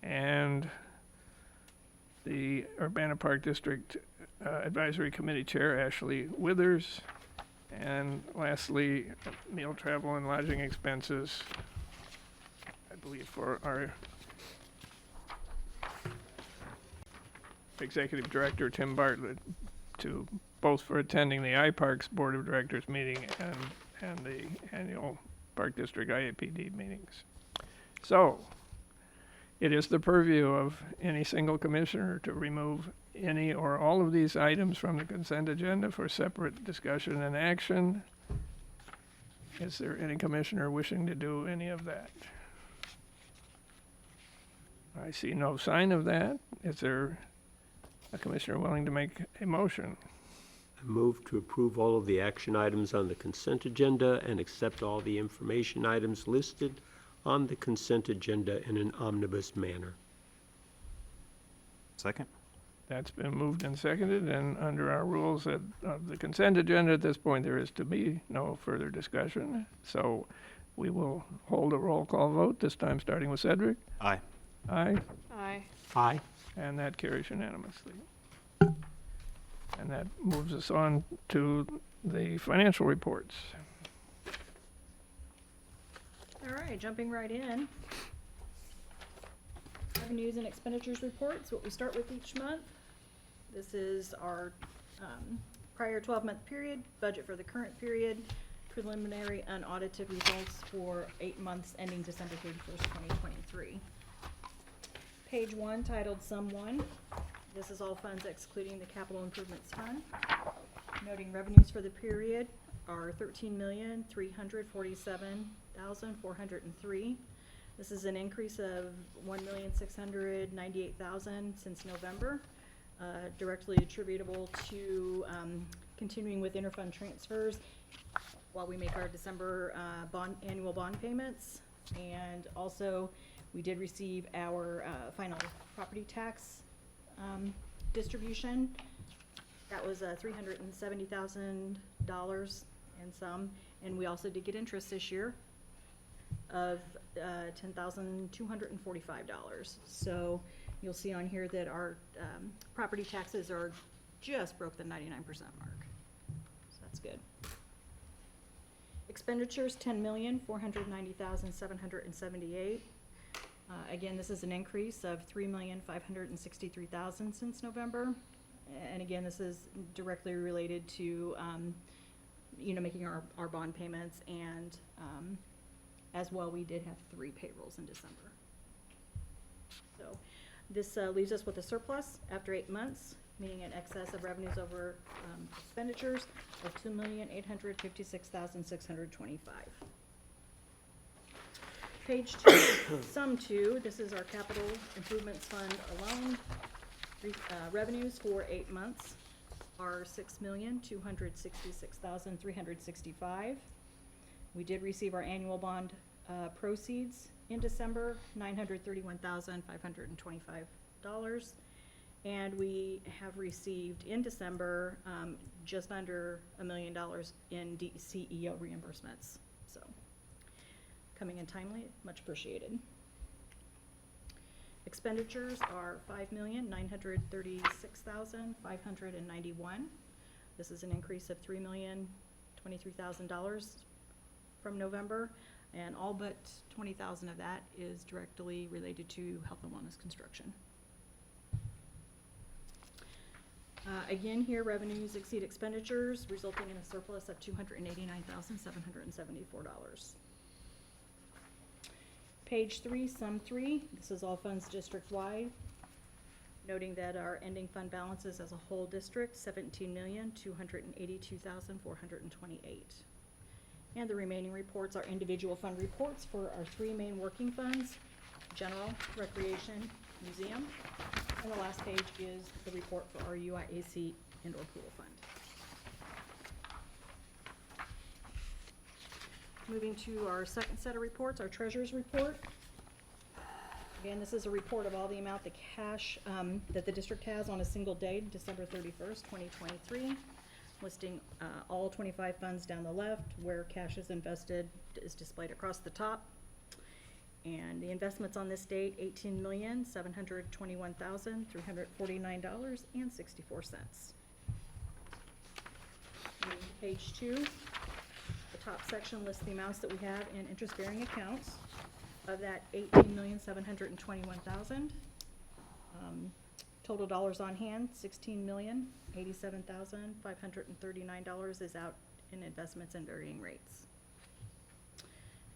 and the Urbana Park District Advisory Committee Chair Ashley Withers, and lastly, meal, travel, and lodging expenses, I believe, for our Executive Director Tim Bartlett, to both for attending the iParks Board of Directors meeting and the annual Park District IAPD meetings. So, it is the purview of any single commissioner to remove any or all of these items from the consent agenda for separate discussion and action. Is there any commissioner wishing to do any of that? I see no sign of that. Is there a commissioner willing to make a motion? I move to approve all of the action items on the consent agenda and accept all the information items listed on the consent agenda in an omnibus manner. Second? That's been moved and seconded, and under our rules of the consent agenda at this point, there is to be no further discussion. So we will hold a roll call vote, this time starting with Cedric. Aye. Aye, Aye. Aye. and that carries unanimously. And that moves us on to the financial reports. All right, jumping right in. Revenues and expenditures reports, what we start with each month. This is our prior 12-month period, budget for the current period, preliminary unaudited results for 8 months ending December 31st, 2023. Page 1 titled Sum 1. This is all funds excluding the capital improvements fund. Noting revenues for the period are $13,347,403. This is an increase of $1,698,000 since November, directly attributable to continuing with interfund transfers while we make our December annual bond payments. And also, we did receive our final property tax distribution. That was $370,000 and some, and we also did get interest this year of $10,245. So you'll see on here that our property taxes are just broke the 99% mark. So that's good. Expenditures, $10,490,778. Again, this is an increase of $3,563,000 since November. And again, this is directly related to, making our bond payments, and as well, we did have 3 payrolls in December. So this leaves us with a surplus after 8 months, meaning an excess of revenues over expenditures of $2,856,625. Page 2, Sum 2, this is our capital improvements fund alone. Revenues for 8 months are $6,266,365. We did receive our annual bond proceeds in December, $931,525. And we have received in December just under $1 million in CEO reimbursements. So coming in timely, much appreciated. Expenditures are $5,936,591. This is an increase of $3,023,000 from November, and all but $20,000 of that is directly related to health and wellness construction. Again, here revenues exceed expenditures, resulting in a surplus of $289,774. Page 3, Sum 3, this is all funds district-wide, noting that our ending fund balances as a whole district, $17,282,428. And the remaining reports are individual fund reports for our 3 main working funds: general, recreation, museum. And the last page is the report for our UIAC indoor pool fund. Moving to our second set of reports, our treasurer's report. Again, this is a report of all the amount, the cash that the district has on a single day, December 31st, 2023, listing all 25 funds down the left. Where cash is invested is displayed across the top. And the investments on this date, $18,721,349.64. Page 2, the top section lists the amounts that we have in interest-bearing accounts. Of that $18,721,000, total dollars on hand, $16,087,539 is out in investments and varying rates.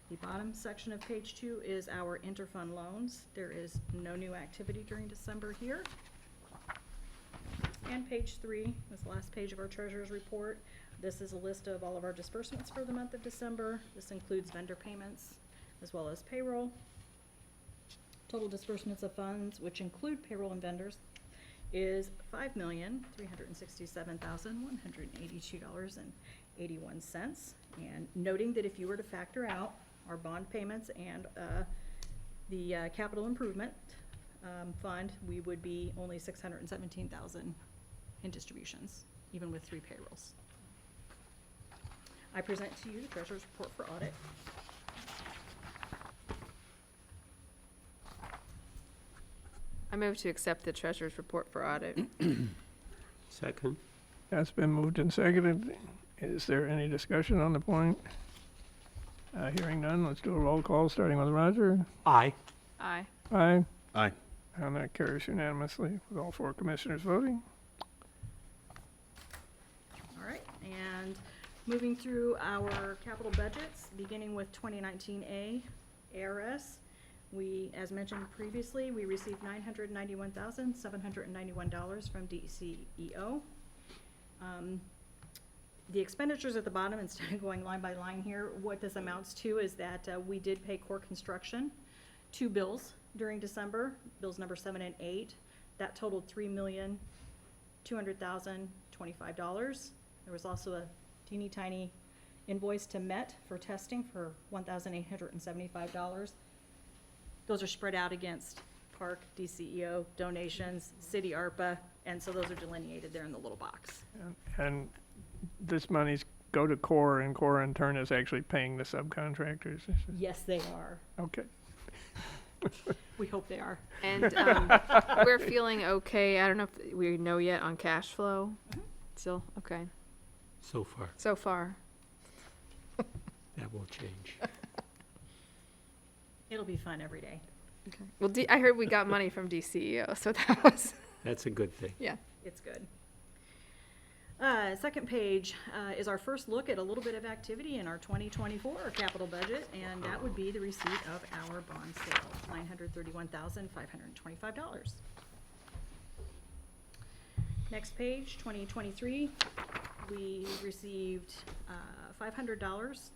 The bottom section of page 2 is our interfund loans. There is no new activity during December here. And page 3 is the last page of our treasurer's report. This is a list of all of our disbursements for the month of December. This includes vendor payments as well as payroll. Total disbursements of funds, which include payroll and vendors, is $5,367,182.81. And noting that if you were to factor out our bond payments and the capital improvement fund, we would be only $617,000 in distributions, even with 3 payrolls. I present to you the treasurer's report for audit. I move to accept the treasurer's report for audit. Second? That's been moved and seconded. Is there any discussion on the point? Hearing none, let's do a roll call, starting with Roger. Aye. Aye. Aye. Aye. And that carries unanimously with all 4 commissioners voting. All right, and moving through our capital budgets, beginning with 2019A ARS, we, as mentioned previously, we received $991,791 from DCEO. The expenditures at the bottom, instead of going line by line here, what this amounts to is that we did pay core construction 2 bills during December, bills number 7 and 8. That totaled $3,200,025. There was also a teeny tiny invoice to Met for testing for $1,875. Those are spread out against Park, DCEO, donations, city ARPA, and so those are delineated there in the little box. And this money's go to Core, and Core in turn is actually paying the subcontractors. Yes, they are. Okay. We hope they are. And we're feeling okay. I don't know if we know yet on cash flow. Still, okay. So far. So far. That will change. It'll be fun every day. Okay. Well, I heard we got money from DCEO, so that was, That's a good thing. yeah. It's good. Second page is our first look at a little bit of activity in our 2024 capital budget, and that would be the receipt of our bond sale, $931,525. Next page, 2023, we received $500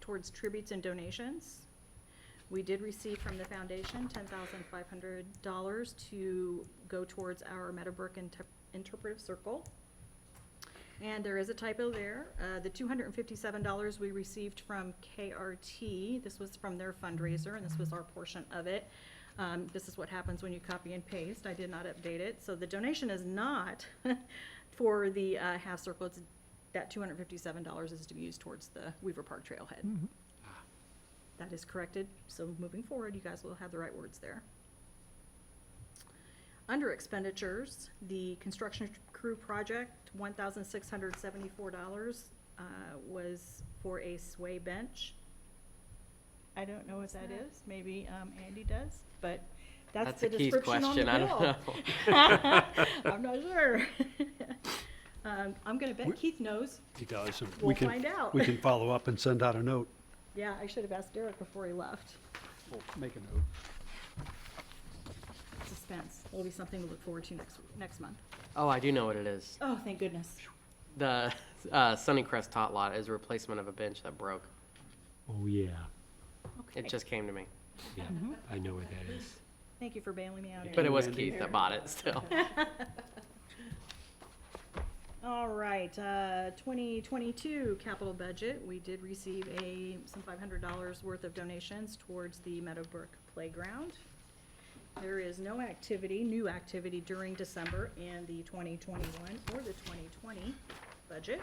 towards tributes and donations. We did receive from the foundation $10,500 to go towards our Meadowbrook Interpretive Circle. And there is a typo there. The $257 we received from KRT, this was from their fundraiser, and this was our portion of it. This is what happens when you copy and paste. I did not update it. So the donation is not for the half circle. It's, that $257 is to be used towards the Weaver Park Trailhead. Mhm. That is corrected. So moving forward, you guys will have the right words there. Under expenditures, the construction crew project, $1,674 was for a sway bench. I don't know what that is. Maybe Andy does, but that's the Keith's description on the question. bill. I don't know. I'm not sure. I'm gonna bet Keith knows. He does. and We'll find out. We can follow up and send out a note. Yeah, I should have asked Derek before he left. We'll make a note. Suspense. It'll be something to look forward to next month. Oh, I do know what it is. Oh, thank goodness. The Sunnycrest Tot Lot is a replacement of a bench that broke. Oh, yeah. Okay. It just came to me. Yeah, I know what that is. Thank you for bailing me out. But Andy. it was Keith that bought it still. All right, 2022 capital budget, we did receive some $500 worth of donations towards the Meadowbrook Playground. There is no activity, new activity during December in the 2021 or the 2020 budget.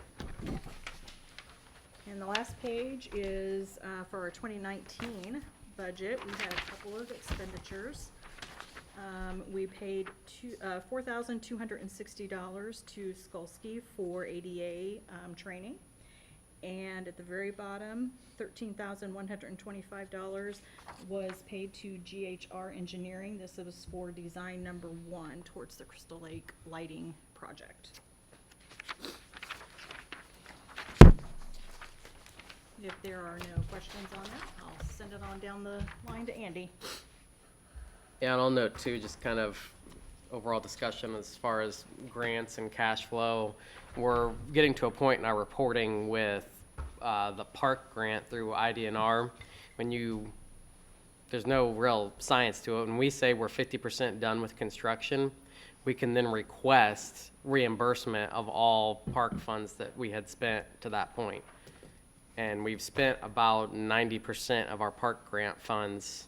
And the last page is for our 2019 budget. We had a couple of expenditures. We paid $4,260 to Skolsky for ADA training. And at the very bottom, $13,125 was paid to GHR Engineering. This was for design number 1 towards the Crystal Lake lighting project. If there are no questions on that, I'll send it on down the line to Andy. Yeah, and I'll note too, just kind of overall discussion as far as grants and cash flow. We're getting to a point in our reporting with the park grant through IDNR. There's no real science to it. When we say we're 50% done with construction, we can then request reimbursement of all park funds that we had spent to that point. And we've spent about 90% of our park grant funds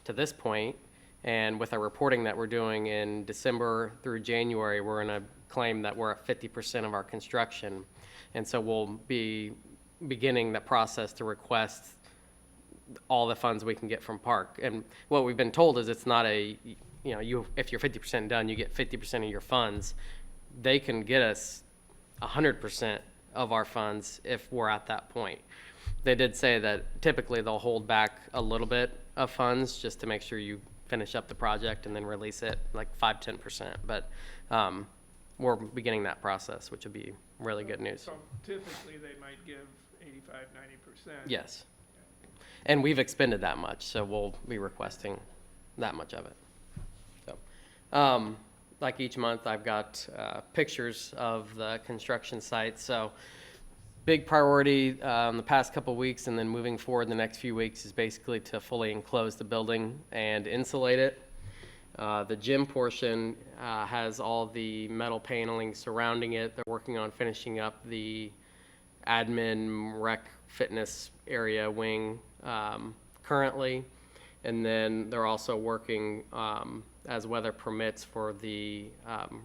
to this point. And with our reporting that we're doing in December through January, we're going to claim that we're at 50% of our construction. And so we'll be beginning the process to request all the funds we can get from park. And what we've been told is it's not if you're 50% done, you get 50% of your funds. They can get us 100% of our funds if we're at that point. They did say that typically they'll hold back a little bit of funds just to make sure you finish up the project and then release it like 5-10%. But we're beginning that process, which will be really good news. So typically they might give 85-90%. Yes. And we've expended that much, so we'll be requesting that much of it. So, like each month, I've got pictures of the construction site. So, big priority in the past couple weeks and then moving forward the next few weeks is basically to fully enclose the building and insulate it. The gym portion has all the metal paneling surrounding it. They're working on finishing up the admin rec fitness area wing currently, and then they're also working as weather permits for the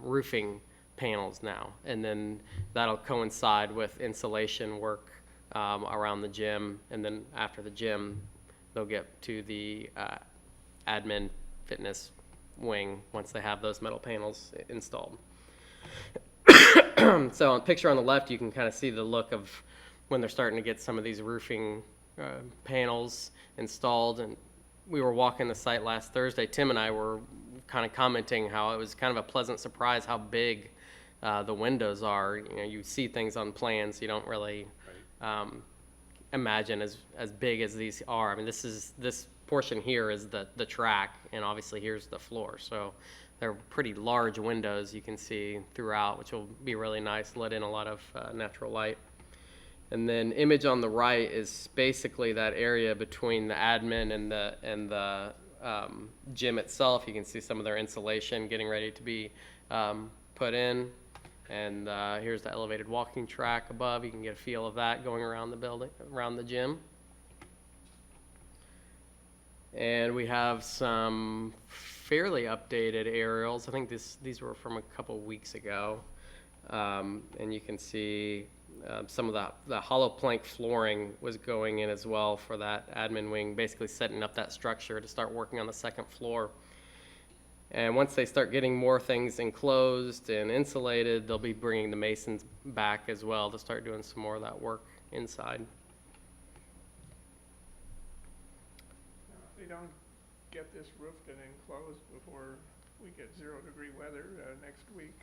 roofing panels now, and then that'll coincide with insulation work around the gym, and then after the gym they'll get to the admin fitness wing once they have those metal panels installed. So on the picture on the left, you can kind of see the look of when they're starting to get some of these roofing panels installed. And we were walking the site last Thursday. Tim and I were kind of commenting how it was kind of a pleasant surprise how big the windows are. You know, you see things on plans, you don't really imagine as big as these are. I mean, this portion here is the track, and obviously here's the floor. So they're pretty large windows you can see throughout, which will be really nice, let in a lot of natural light. And then image on the right is basically that area between the admin and the gym itself. You can see some of their insulation getting ready to be put in. And here's the elevated walking track above. You can get a feel of that going around the building, around the gym. And we have some fairly updated aerials. I think these were from a couple weeks ago. And you can see some of the hollow plank flooring was going in as well for that admin wing, basically setting up that structure to start working on the second floor. And once they start getting more things enclosed and insulated, they'll be bringing the masons back as well to start doing some more of that work inside. If they don't get this roofed and enclosed before we get 0-degree weather next week,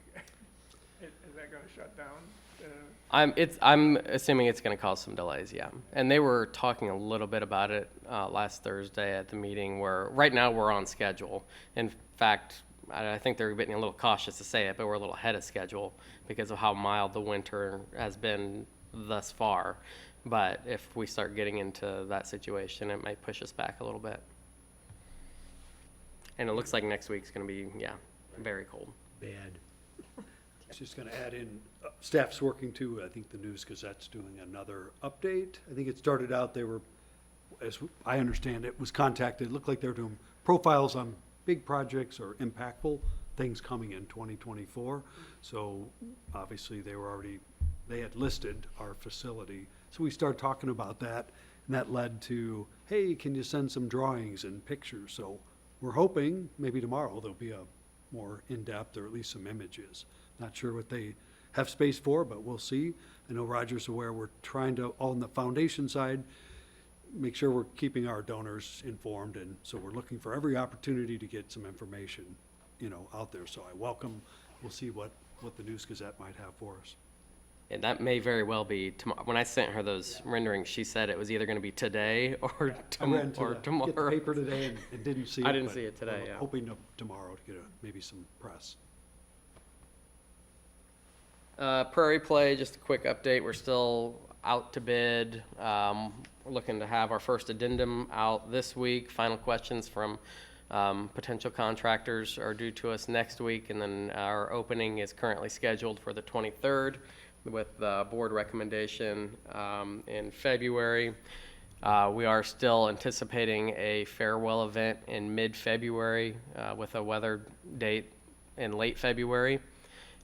is that going to shut down? I'm assuming it's going to cause some delays, yeah. And they were talking a little bit about it last Thursday at the meeting, where right now we're on schedule. In fact, I think they're getting a little cautious to say it, but we're a little ahead of schedule because of how mild the winter has been thus far. But if we start getting into that situation, it might push us back a little bit. And it looks like next week's going to be, yeah, very cold. Bad. I was just going to add in, staff's working too. I think the News Gazette's doing another update. I think it started out, they were, as I understand it, was contacted. It looked like they were doing profiles on big projects or impactful things coming in 2024. So obviously they had listed our facility. So we started talking about that, and that led to, hey, can you send some drawings and pictures? So we're hoping maybe tomorrow there'll be a more in-depth or at least some images. Not sure what they have space for, but we'll see. I know Roger's aware we're trying to, on the foundation side, make sure we're keeping our donors informed, and so we're looking for every opportunity to get some information, out there. So I welcome, we'll see what the News Gazette might have for us. And that may very well be tomorrow. When I sent her those renderings, she said it was either going to be today or, I ran to or get the tomorrow. paper today and didn't see it. I didn't but see it today, yeah. Hoping tomorrow to get maybe some press. Prairie Play, just a quick update. We're still out to bid. We're looking to have our first addendum out this week. Final questions from potential contractors are due to us next week, and then our opening is currently scheduled for the 23rd with the board recommendation in February. We are still anticipating a farewell event in mid-February with a weather date in late February.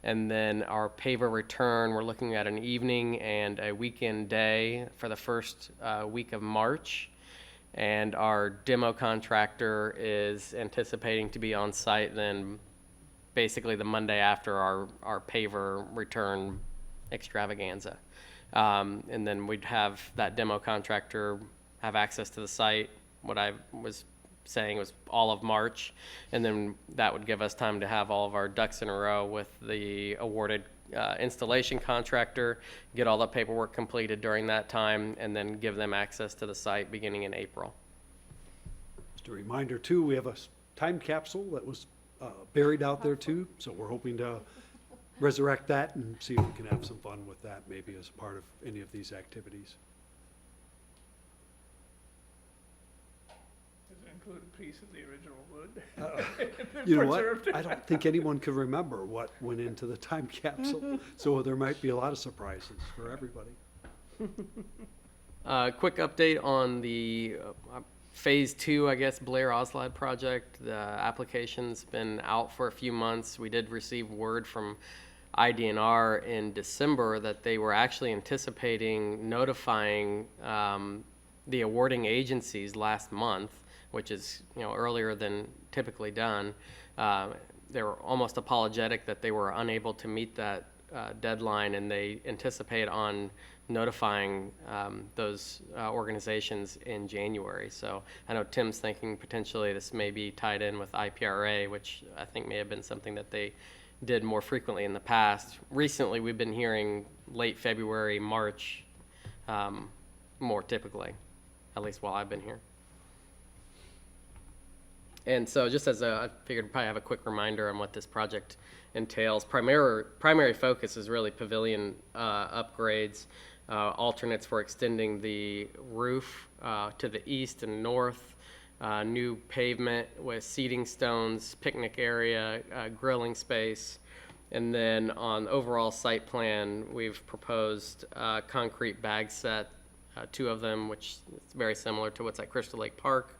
And then our paver return, we're looking at an evening and a weekend day for the first week of March. And our demo contractor is anticipating to be on site then basically the Monday after our paver return extravaganza. And then we'd have that demo contractor have access to the site. What I was saying was all of March, and then that would give us time to have all of our ducks in a row with the awarded installation contractor, get all the paperwork completed during that time, and then give them access to the site beginning in April. Just a reminder too, we have a time capsule that was buried out there too, so we're hoping to resurrect that and see if we can have some fun with that maybe as a part of any of these activities. Does it include a piece of the original wood? You know what? Preserved? I don't think anyone can remember what went into the time capsule, so there might be a lot of surprises for everybody. Quick update on the Phase 2, I guess, Blair Oslide project. The application's been out for a few months. We did receive word from IDNR in December that they were actually anticipating notifying the awarding agencies last month, which is earlier than typically done. They were almost apologetic that they were unable to meet that deadline, and they anticipate on notifying those organizations in January. So I know Tim's thinking potentially this may be tied in with IPRA, which I think may have been something that they did more frequently in the past. Recently, we've been hearing late February, March, more typically, at least while I've been here. And so just as I figured I'd probably have a quick reminder on what this project entails. Primary focus is really pavilion upgrades, alternates for extending the roof to the east and north, new pavement with seating stones, picnic area, grilling space. And then on overall site plan, we've proposed concrete bag set, 2 of them, which is very similar to what's at Crystal Lake Park,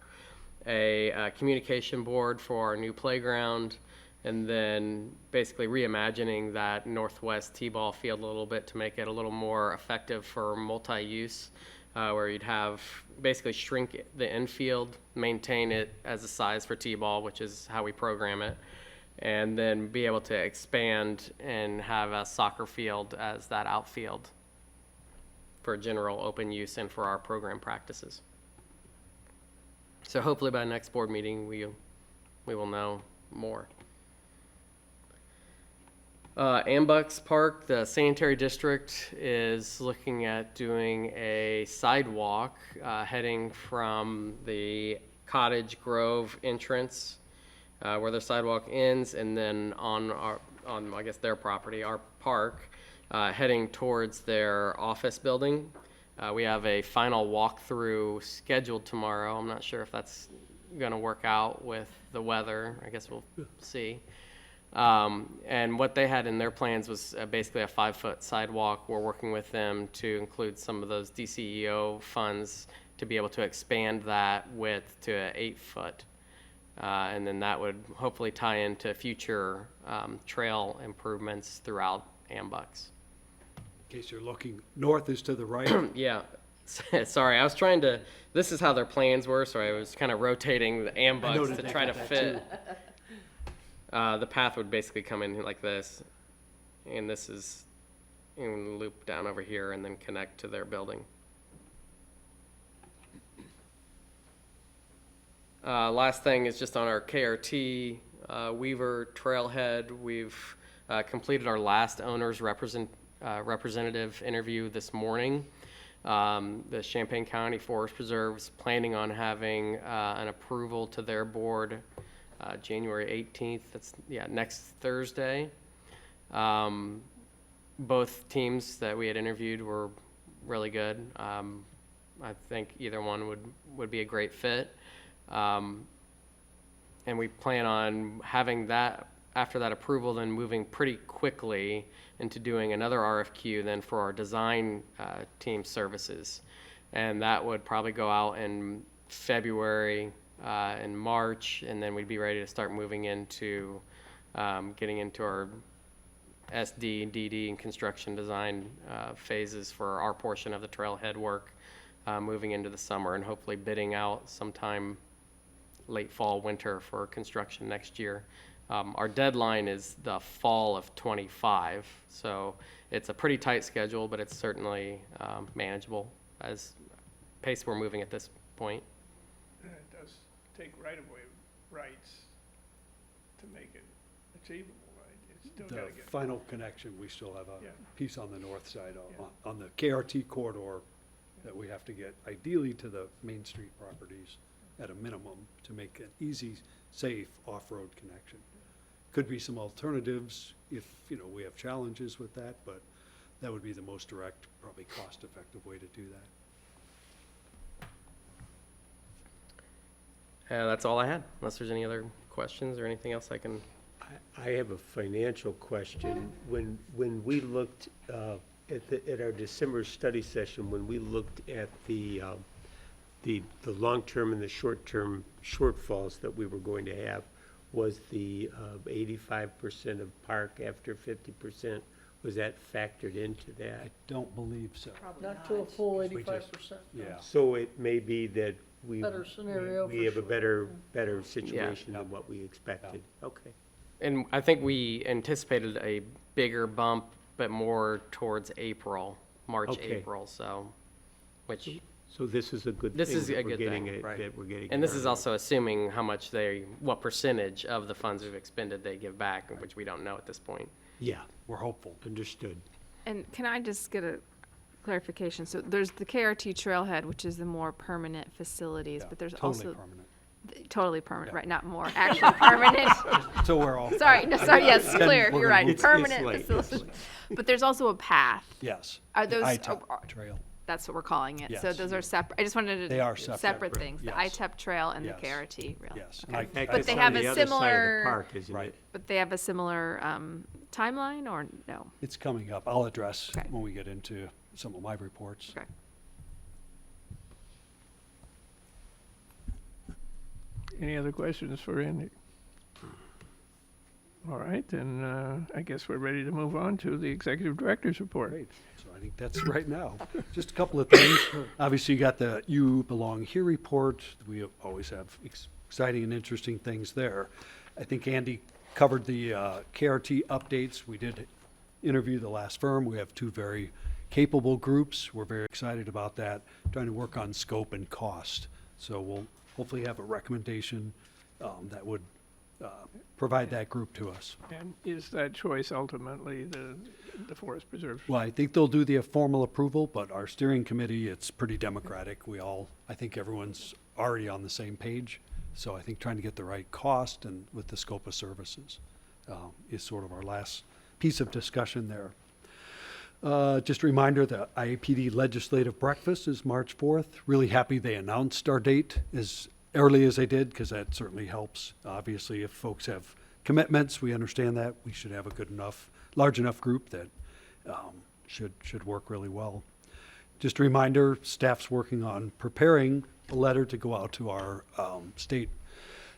a communication board for our new playground, and then basically reimagining that northwest T-ball field a little bit to make it a little more effective for multi-use, where you'd have basically shrink the infield, maintain it as a size for T-ball, which is how we program it, and then be able to expand and have a soccer field as that outfield for general open use and for our program practices. So hopefully by next board meeting, we will know more. Ambucks Park, the sanitary district, is looking at doing a sidewalk heading from the Cottage Grove entrance where the sidewalk ends, and then on I guess their property, our park, heading towards their office building. We have a final walkthrough scheduled tomorrow. I'm not sure if that's going to work out with the weather. I guess we'll see. And what they had in their plans was basically a 5-foot sidewalk. We're working with them to include some of those DCEO funds to be able to expand that width to an 8-foot. And then that would hopefully tie into future trail improvements throughout Ambucks. In case you're looking, north is to the right. Yeah. Sorry, I was trying to, this is how their plans were, so I was kind of rotating the Ambucks to try to fit. The path would basically come in like this, and this is and loop down over here and then connect to their building. Last thing is just on our KRT Weaver Trailhead. We've completed our last owner's representative interview this morning. The Champaign County Forest Preserve's planning on having an approval to their board January 18th. That's, next Thursday. Both teams that we had interviewed were really good. I think either one would be a great fit. And we plan on having that, after that approval, then moving pretty quickly into doing another RFQ then for our design team services. And that would probably go out in February and March, and then we'd be ready to start moving into getting into our SD, DD, and construction design phases for our portion of the trailhead work moving into the summer, and hopefully bidding out sometime late fall, winter for construction next year. Our deadline is the fall of '25, so it's a pretty tight schedule, but it's certainly manageable as pace we're moving at this point. It does take right-of-way rights to make it achievable, right? It's still The gotta get. final connection, we still have Yeah. a piece on the north side Yeah. on the KRT corridor that we have to get ideally to the Main Street properties at a minimum to make an easy, safe off-road connection. Could be some alternatives if, we have challenges with that, but that would be the most direct, probably cost-effective way to do that. That's all I had, unless there's any other questions or anything else I can. I have a financial question. When we looked at our December study session, when we looked at the long-term and the short-term shortfalls that we were going to have, was the 85% of park after 50%, was that factored into I that? don't believe so. Not to a full We just- 85%. Yeah. So it may be that we Better scenario we for have a sure. better situation Yeah. than what we expected. Okay. And I think we anticipated a bigger bump, but more towards March, Okay. April, so, which, So this is a good thing. This is that a we're good getting thing. it- Right. That we're getting. and it this is on. also assuming what percentage of the funds we've expended they give back, which we don't know at this point. Yeah, We're hopeful. understood. And can I just get a clarification? So there's the KRT trailhead, which is the more permanent facilities, Yeah, but there's totally also permanent. totally permanent, Yeah. right? Not more, actually permanent. So we're all. Sorry, no, sorry, yes, Then clear, we're you're gonna right, move- It's permanent late, facilities. But there's also a path. Yes. Are those, ITEP trail. that's what we're calling it. So Yes. those are separate, I just wanted to. They are separate. Separate things, the Yes. ITEP trail and the Yes. KRT rail. Yes. Okay. And I- Heck, But it's they on have the a other side of the similar- park, isn't Right. it? But they have a similar timeline, or no? It's coming up. I'll address Okay. when we get into some of my reports. Okay. Any other questions for Andy? All right, then I guess we're ready to move on to the executive director's report. Great. So I think that's right now. Just a couple of things. Obviously, you got the You Belong Here report. We always have exciting and interesting things there. I think Andy covered the KRT updates. We did interview the last firm. We have two very capable groups. We're very excited about that, trying to work on scope and cost. So we'll hopefully have a recommendation that would provide that group to us. And is that choice ultimately the Forest Preserve? Well, I think they'll do the formal approval, but our steering committee, it's pretty democratic. I think everyone's already on the same page. So I think trying to get the right cost and with the scope of services is sort of our last piece of discussion there. Just a reminder, the IAPD legislative breakfast is March 4th. Really happy they announced our date as early as they did, because that certainly helps. Obviously, if folks have commitments, we understand that. We should have a large enough group that should work really well. Just a reminder, staff's working on preparing a letter to go out to our state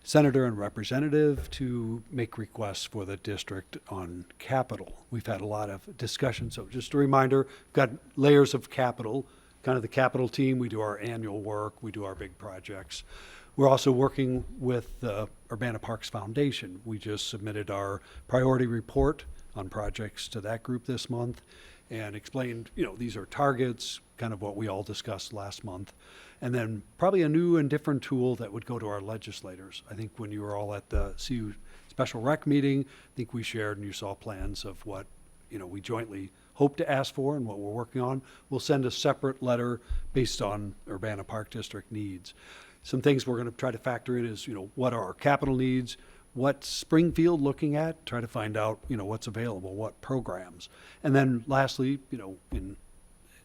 senator and representative to make requests for the district on capital. We've had a lot of discussion, so just a reminder, we've got layers of capital, kind of the capital team. We do our annual work, we do our big projects. We're also working with the Urbana Parks Foundation. We just submitted our priority report on projects to that group this month and explained, these are targets, kind of what we all discussed last month. And then probably a new and different tool that would go to our legislators. I think when you were all at the CU Special Rec meeting, I think we shared and you saw plans of what, we jointly hope to ask for and what we're working on. We'll send a separate letter based on Urbana Park District needs. Some things we're going to try to factor in is, what are our capital needs? What's Springfield looking at? Try to find out, what's available, what programs. And then lastly, in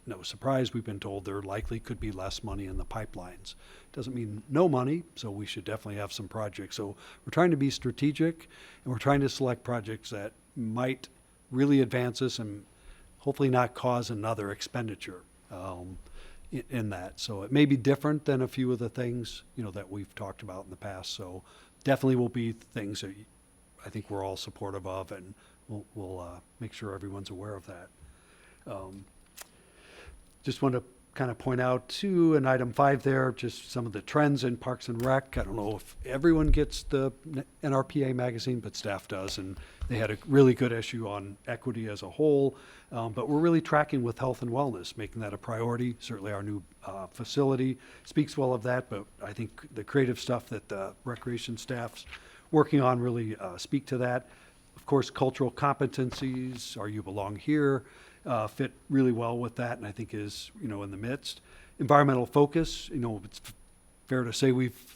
no surprise, we've been told there likely could be less money in the pipelines. Doesn't mean no money, so we should definitely have some projects. So we're trying to be strategic, and we're trying to select projects that might really advance us and hopefully not cause another expenditure in that. So it may be different than a few of the things, that we've talked about in the past. So definitely will be things that I think we're all supportive of, and we'll make sure everyone's aware of that. Just want to kind of point out too, in item 5 there, just some of the trends in Parks and Rec. I don't know if everyone gets the NRPA magazine, but staff does, and they had a really good issue on equity as a whole. But we're really tracking with health and wellness, making that a priority. Certainly our new facility speaks well of that, but I think the creative stuff that the recreation staff's working on really speak to that. Of course, cultural competencies, or You Belong Here, fit really well with that, and I think is, in the midst. Environmental focus, it's fair to say we've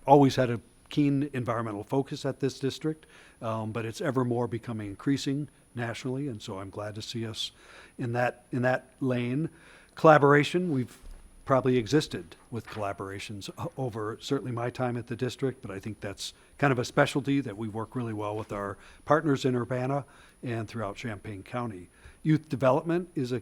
always had a keen environmental focus at this district, but it's ever more becoming increasing nationally, and so I'm glad to see us in that lane. Collaboration, we've probably existed with collaborations over certainly my time at the district, but I think that's kind of a specialty that we work really well with our partners in Urbana and throughout Champaign County. Youth development is a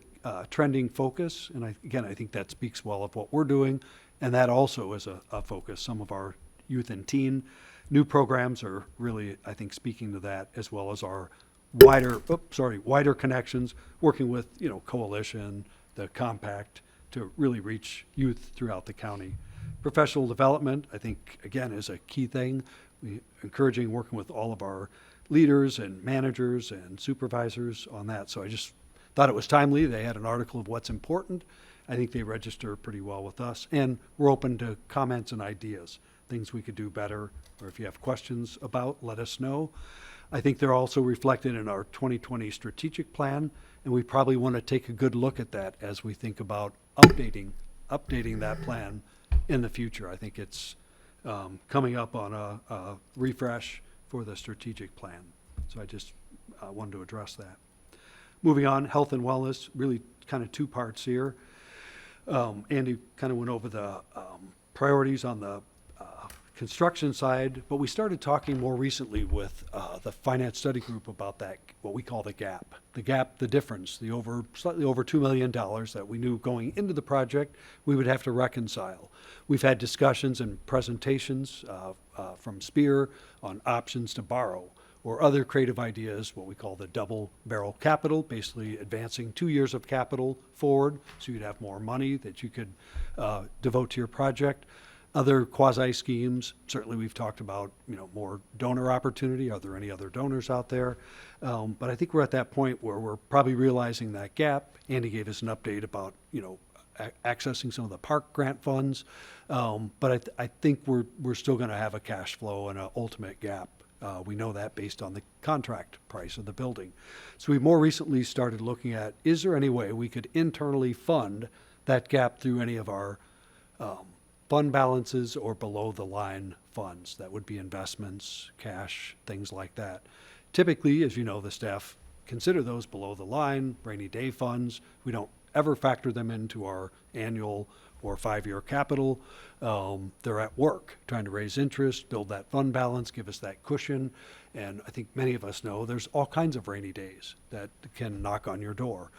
trending focus, and I think that speaks well of what we're doing, and that also is a focus. Some of our youth and teen new programs are really, I think, speaking to that, as well as our wider connections, working with, Coalition, the Compact, to really reach youth throughout the county. Professional development, I think, again, is a key thing. We encouraging working with all of our leaders and managers and supervisors on that. So I just thought it was timely. They had an article of what's important. I think they register pretty well with us, and we're open to comments and ideas, things we could do better, or if you have questions about, let us know. I think they're also reflected in our 2020 strategic plan, and we probably want to take a good look at that as we think about updating that plan in the future. I think it's coming up on a refresh for the strategic plan. So I just wanted to address that. Moving on, health and wellness, really kind of two parts here. Andy kind of went over the priorities on the construction side, but we started talking more recently with the finance study group about that, what we call the gap, the difference, slightly over $2 million that we knew going into the project we would have to reconcile. We've had discussions and presentations from Spear on options to borrow, or other creative ideas, what we call the double barrel capital, basically advancing 2 years of capital forward so you'd have more money that you could devote to your project. Other quasi schemes, certainly we've talked about, more donor opportunity. Are there any other donors out there? But I think we're at that point where we're probably realizing that gap. Andy gave us an update about, accessing some of the park grant funds. But I think we're still going to have a cash flow and an ultimate gap. We know that based on the contract price of the building. So we more recently started looking at, is there any way we could internally fund that gap through any of our fund balances or below the line funds? That would be investments, cash, things like that. Typically, as you know, the staff consider those below the line, rainy day funds. We don't ever factor them into our annual or 5-year capital. They're at work trying to raise interest, build that fund balance, give us that cushion. And I think many of us know there's all kinds of rainy days that can knock on your door.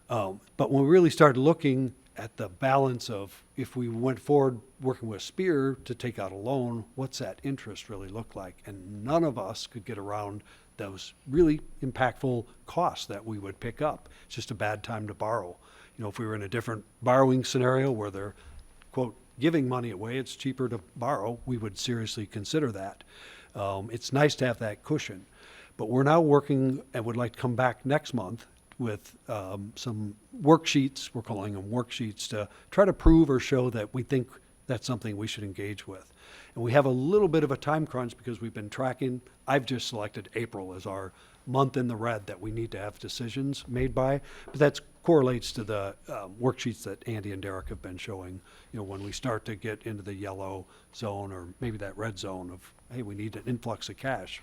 But when we really started looking at the balance of, if we went forward working with Spear to take out a loan, what's that interest really look like? And none of us could get around those really impactful costs that we would pick up. It's just a bad time to borrow. If we were in a different borrowing scenario where they're, quote, giving money away, it's cheaper to borrow, we would seriously consider that. It's nice to have that cushion. But we're now working and would like to come back next month with some worksheets, we're calling them worksheets, to try to prove or show that we think that's something we should engage with. And we have a little bit of a time crunch because we've been tracking. I've just selected April as our month in the red that we need to have decisions made by. But that correlates to the worksheets that Andy and Derek have been showing. You know, when we start to get into the yellow zone or maybe that red zone of, hey, we need an influx of cash.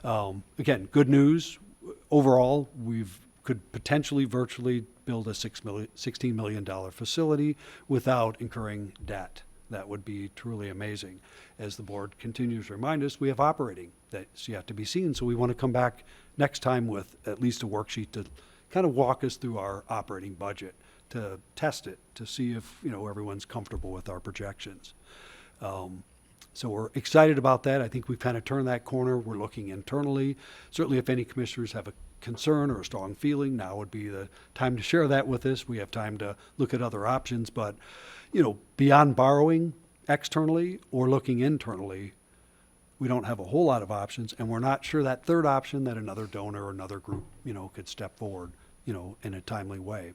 Again, good news. Overall, could potentially virtually build a $16 million facility without incurring debt. That would be truly amazing. As the board continues to remind us, we have operating that's yet to be seen. So we want to come back next time with at least a worksheet to kind of walk us through our operating budget, to test it, to see if, you know, everyone's comfortable with our projections. So we're excited about that. I think we've kind of turned that corner. We're looking internally. Certainly if any commissioners have a concern or a strong feeling, now would be the time to share that with us. We have time to look at other options, but, you know, beyond borrowing externally or looking internally, we don't have a whole lot of options, and we're not sure that third option that another donor or another group, you know, could step forward, you know, in a timely way.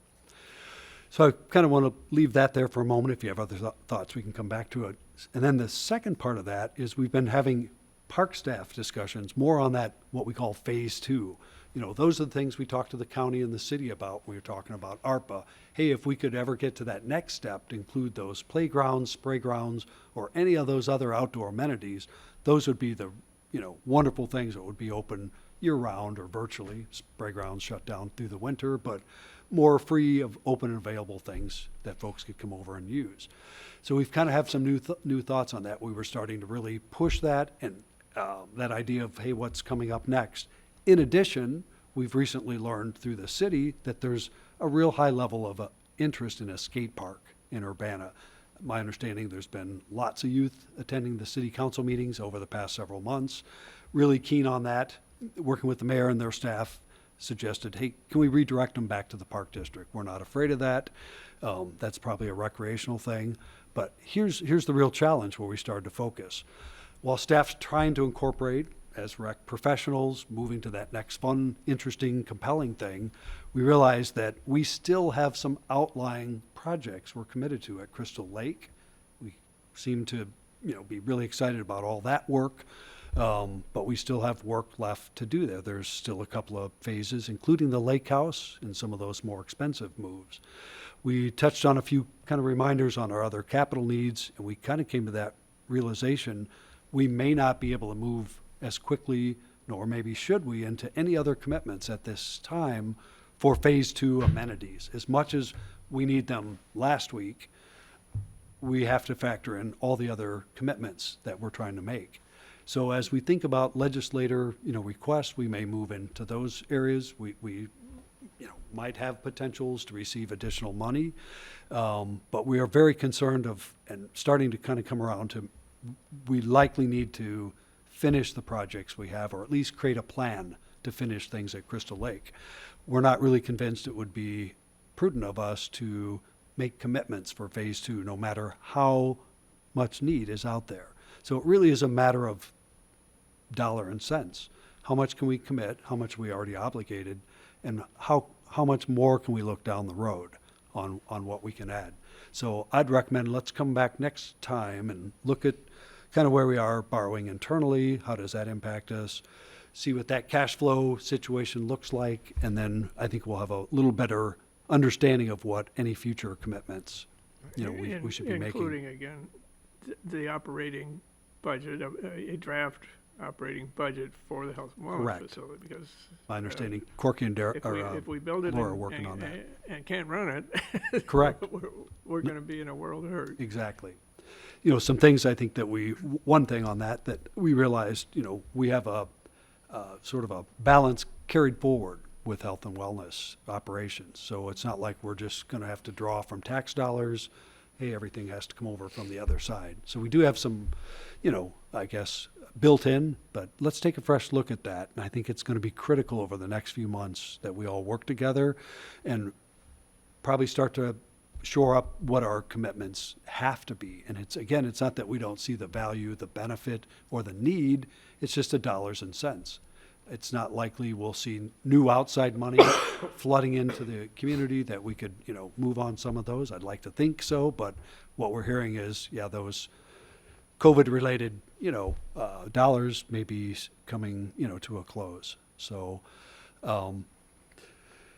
So I kind of want to leave that there for a moment. If you have other thoughts, we can come back to it. And then the second part of that is we've been having park staff discussions more on that, what we call phase two. You know, those are the things we talked to the county and the city about when we were talking about ARPA. Hey, if we could ever get to that next step to include those playgrounds, spray grounds, or any of those other outdoor amenities, those would be the, you know, wonderful things that would be open year-round or virtually. Spray grounds shut down through the winter, but more free of open and available things that folks could come over and use. So we've kind of have some new thoughts on that. We were starting to really push that and that idea of, hey, what's coming up next? In addition, we've recently learned through the city that there's a real high level of interest in a skate park in Urbana. My understanding, there's been lots of youth attending the city council meetings over the past several months, really keen on that. Working with the mayor and their staff, suggested, hey, can we redirect them back to the park district? We're not afraid of that. That's probably a recreational thing. But here's the real challenge where we started to focus. While staff's trying to incorporate, as rec professionals, moving to that next fun, interesting, compelling thing, we realized that we still have some outlying projects we're committed to at Crystal Lake. We seem to, you know, be really excited about all that work. But we still have work left to do there. There's still a couple of phases, including the lake house and some of those more expensive moves. We touched on a few kind of reminders on our other capital needs, and we kind of came to that realization we may not be able to move as quickly, nor maybe should we, into any other commitments at this time for phase two amenities. As much as we need them last week, we have to factor in all the other commitments that we're trying to make. So as we think about legislator, you know, requests, we may move into those areas. We you know, might have potentials to receive additional money, but we are very concerned of, and starting to kind of come around to, we likely need to finish the projects we have, or at least create a plan to finish things at Crystal Lake. We're not really convinced it would be prudent of us to make commitments for phase two, no matter how much need is out there. So it really is a matter of dollar and cents. How much can we commit? How much are we already obligated? And how much more can we look down the road on what we can add? So I'd recommend let's come back next time and look at kind of where we are borrowing internally. How does that impact us? See what that cash flow situation looks like. And then I think we'll have a little better understanding of what any future commitments, you know, we should be making. Including, again, the operating budget, a draft operating budget for the health and wellness Correct. facility, because My understanding, Corky and Derek, if we build it Laura are and, working on that. and can't run it, Correct. we're going to be in a world of hurt. Exactly. You know, some things I think that one thing on that we realized, you know, we have a sort of a balance carried forward with health and wellness operations. So it's not like we're just going to have to draw from tax dollars. Hey, everything has to come over from the other side. So we do have some, you know, I guess, built in, but let's take a fresh look at that. And I think it's going to be critical over the next few months that we all work together and probably start to shore up what our commitments have to be. And it's not that we don't see the value, the benefit, or the need. It's just the dollars and cents. It's not likely we'll see new outside money flooding into the community that we could, you know, move on some of those. I'd like to think so, but what we're hearing is, yeah, those COVID-related, you know, dollars may be coming, you know, to a close. So,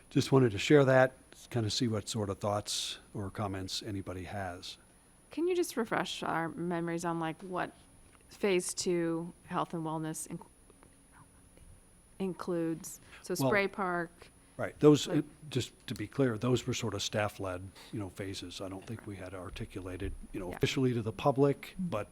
just wanted to share that, kind of see what sort of thoughts or comments anybody has. Can you just refresh our memories on like what phase 2 health and wellness includes? So Well, spray park. Right, those, Like- just to be clear, those were sort of staff-led, phases. I don't think we had articulated, Yeah. officially to the public, but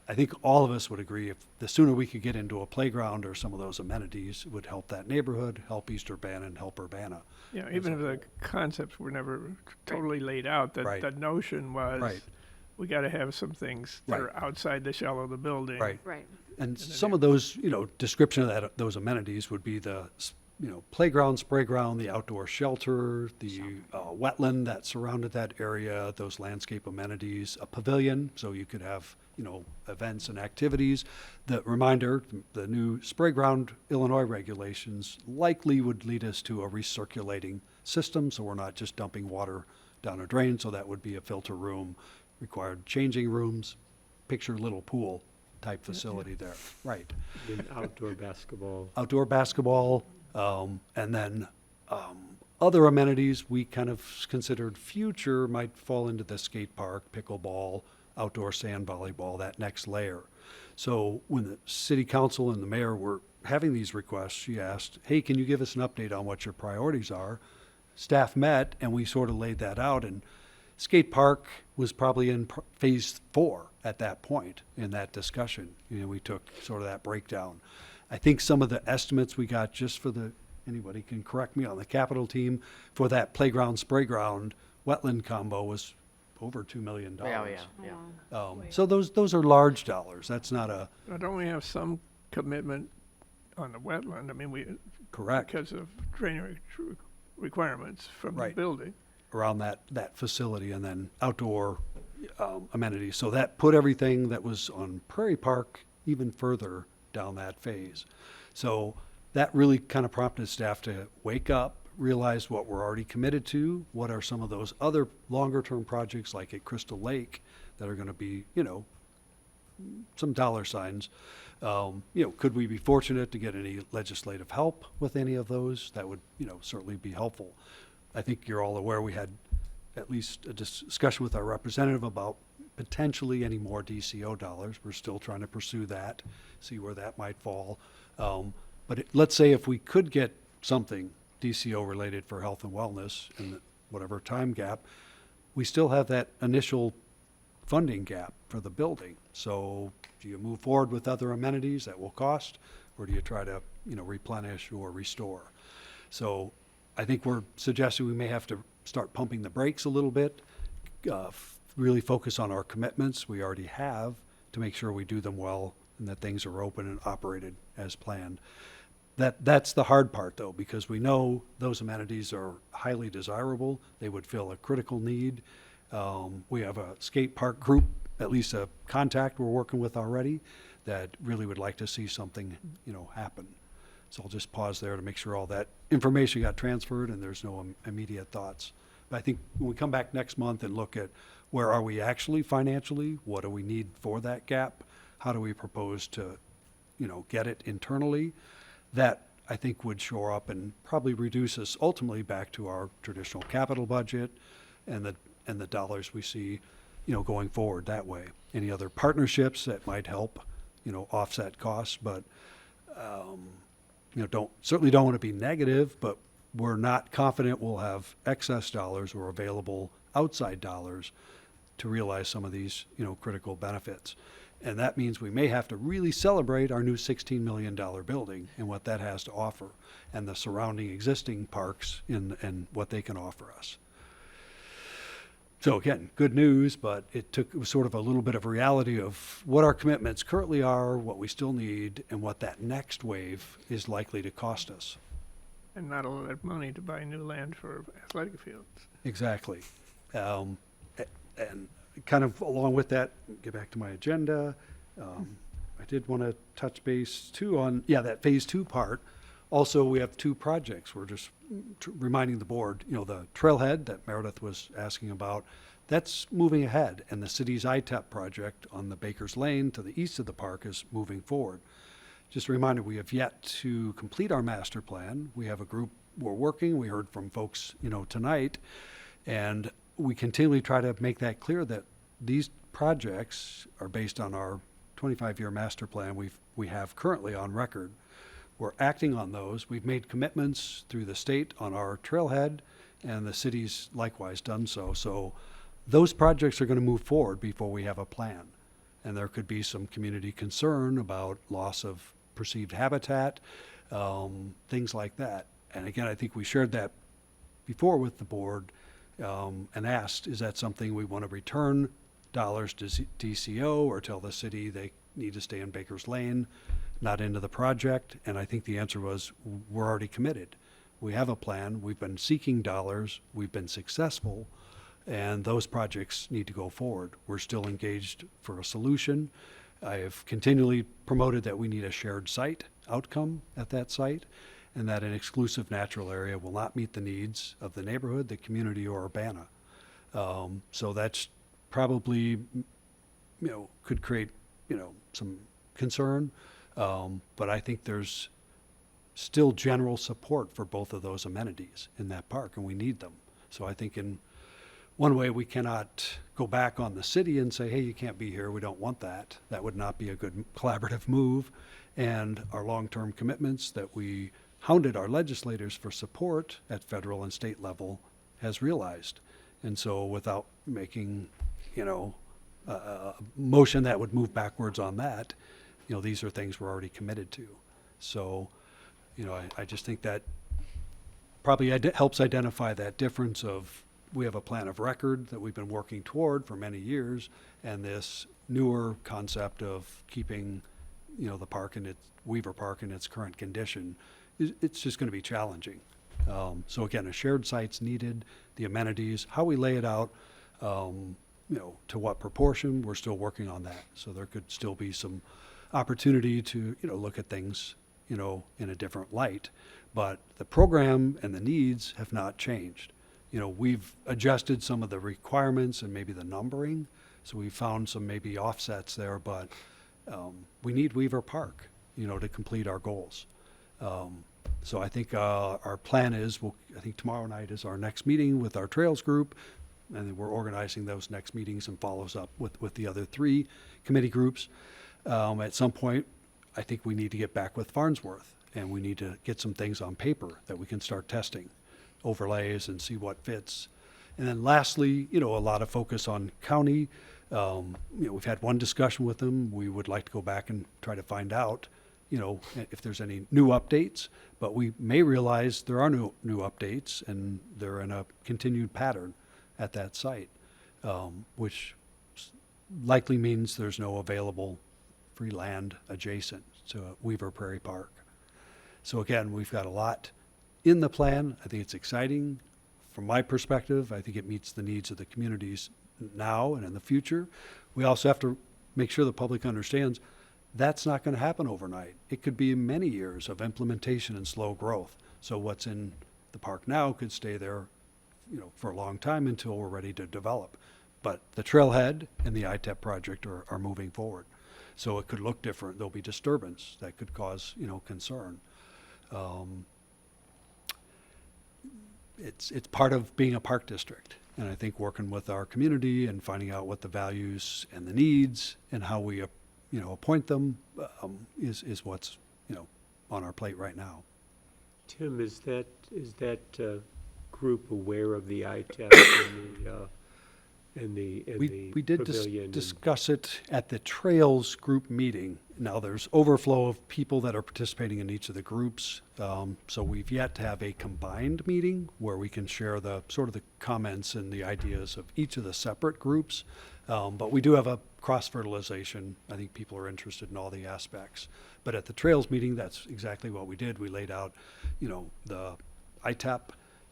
I think all of us would agree if the sooner we could get into a playground or some of those amenities would help that neighborhood, help East Urbana, and help Urbana. Yeah, even if the concepts were never totally laid out, Right. the notion was, Right. we gotta have some things that Right. are outside the shell of the building. Right. Right. And some of those, description of those amenities would be the, playground, sprayground, the outdoor shelter, the wetland that surrounded that area, those landscape amenities, a pavilion, so you could have, events and activities. The reminder, the new sprayground Illinois regulations likely would lead us to a recirculating system, so we're not just dumping water down a drain, so that would be a filter room, required changing rooms, picture little pool type facility there. Right. And outdoor basketball. Outdoor basketball, and then other amenities we kind of considered future might fall into the skate park, pickleball, outdoor sand volleyball, that next layer. So when the city council and the mayor were having these requests, she asked, hey, can you give us an update on what your priorities are? Staff met and we sort of laid that out, and skate park was probably in phase 4 at that point in that discussion. We took sort of that breakdown. I think some of the estimates we got just for anybody can correct me on the capital team, for that playground, sprayground, wetland combo was over $2 million. Yeah. So those are large dollars. That's not a, Now, don't we have some commitment on the wetland? I mean, correct, because of drainage requirements from the Right. building. around that facility, and then outdoor amenities. So that put everything that was on Prairie Park even further down that phase. So that really kind of prompted staff to wake up, realize what we're already committed to, what are some of those other longer-term projects like at Crystal Lake that are going to be, some dollar signs. Could we be fortunate to get any legislative help with any of those? That would, certainly be helpful. I think you're all aware we had at least a discussion with our representative about potentially any more DCO dollars. We're still trying to pursue that, see where that might fall. But let's say if we could get something DCO related for health and wellness in whatever time gap, we still have that initial funding gap for the building. So do you move forward with other amenities that will cost, or do you try to, replenish or restore? So I think we're suggesting we may have to start pumping the brakes a little bit, really focus on our commitments we already have to make sure we do them well and that things are open and operated as planned. That's the hard part, though, because we know those amenities are highly desirable. They would fill a critical need. We have a skate park group, at least a contact we're working with already, that really would like to see something, happen. So I'll just pause there to make sure all that information got transferred and there's no immediate thoughts. But I think when we come back next month and look at where are we actually financially, what do we need for that gap, how do we propose to, get it internally, that I think would shore up and probably reduce us ultimately back to our traditional capital budget and the dollars we see, going forward that way. Any other partnerships that might help, offset costs, but certainly don't want to be negative, but we're not confident we'll have excess dollars or available outside dollars to realize some of these, critical benefits. And that means we may have to really celebrate our new $16 million building and what that has to offer, and the surrounding existing parks and what they can offer us. So again, good news, but it was sort of a little bit of reality of what our commitments currently are, what we still need, and what that next wave is likely to cost us. And not a lot of money to buy new land for athletic fields. Exactly. And kind of along with that, get back to my agenda. I did want to touch base too on, that phase 2 part. Also, we have 2 projects. We're just reminding the board, the trailhead that Meredith was asking about, that's moving ahead. And the city's ITEP project on the Baker's Lane to the east of the park is moving forward. just a reminder, we have yet to complete our master plan. We have a group, we're working, we heard from folks, tonight, and we continually try to make that clear that these projects are based on our 25-year master plan we have currently on record. We're acting on those. We've made commitments through the state on our trailhead, and the city's likewise done so. So those projects are going to move forward before we have a plan. And there could be some community concern about loss of perceived habitat, things like that. And again, I think we shared that before with the board, and asked, is that something we want to return dollars to DCO or tell the city they need to stay in Baker's Lane, not into the project? And I think the answer was, we're already committed. We have a plan. We've been seeking dollars. We've been successful, and those projects need to go forward. We're still engaged for a solution. I have continually promoted that we need a shared site outcome at that site, and that an exclusive natural area will not meet the needs of the neighborhood, the community, or Urbana. So that's probably, could create, some concern. But I think there's still general support for both of those amenities in that park, and we need them. So I think in one way, we cannot go back on the city and say, hey, you can't be here, we don't want that. That would not be a good collaborative move. And our long-term commitments that we hounded our legislators for support at federal and state level has realized. And so without making, a motion that would move backwards on that, these are things we're already committed to. So, I just think that probably helps identify that difference of, we have a plan of record that we've been working toward for many years, and this newer concept of keeping, the park in Weaver Park in its current condition, it's just going to be challenging. So again, a shared site's needed, the amenities, how we lay it out, to what proportion, we're still working on that. So there could still be some opportunity to, look at things, in a different light. But the program and the needs have not changed. We've adjusted some of the requirements and maybe the numbering, so we found some maybe offsets there, but we need Weaver Park, to complete our goals. So I think our plan is, I think tomorrow night is our next meeting with our Trails group, and then we're organizing those next meetings and follows up with the other 3 committee groups. At some point, I think we need to get back with Farnsworth, and we need to get some things on paper that we can start testing, overlays, and see what fits. And then lastly, a lot of focus on county. We've had one discussion with them. We would like to go back and try to find out, if there's any new updates, but we may realize there are no new updates, and they're in a continued pattern at that site, which likely means there's no available free land adjacent to Weaver Prairie Park. So again, we've got a lot in the plan. I think it's exciting. From my perspective, I think it meets the needs of the communities now and in the future. We also have to make sure the public understands that's not going to happen overnight. It could be many years of implementation and slow growth. So what's in the park now could stay there, for a long time until we're ready to develop. But the trailhead and the ITEP project are moving forward. So it could look different. There'll be disturbance that could cause, concern. It's part of being a park district. And I think working with our community and finding out what the values and the needs and how we, appoint them is what's, on our plate right now. Tim, is that group aware of the ITEP and the We did pavilion? discuss it at the Trails group meeting. Now, there's overflow of people that are participating in each of the groups. So we've yet to have a combined meeting where we can share the sort of the comments and the ideas of each of the separate groups. But we do have a cross-fertilization. I think people are interested in all the aspects. But at the Trails meeting, that's exactly what we did. We laid out, the ITEP,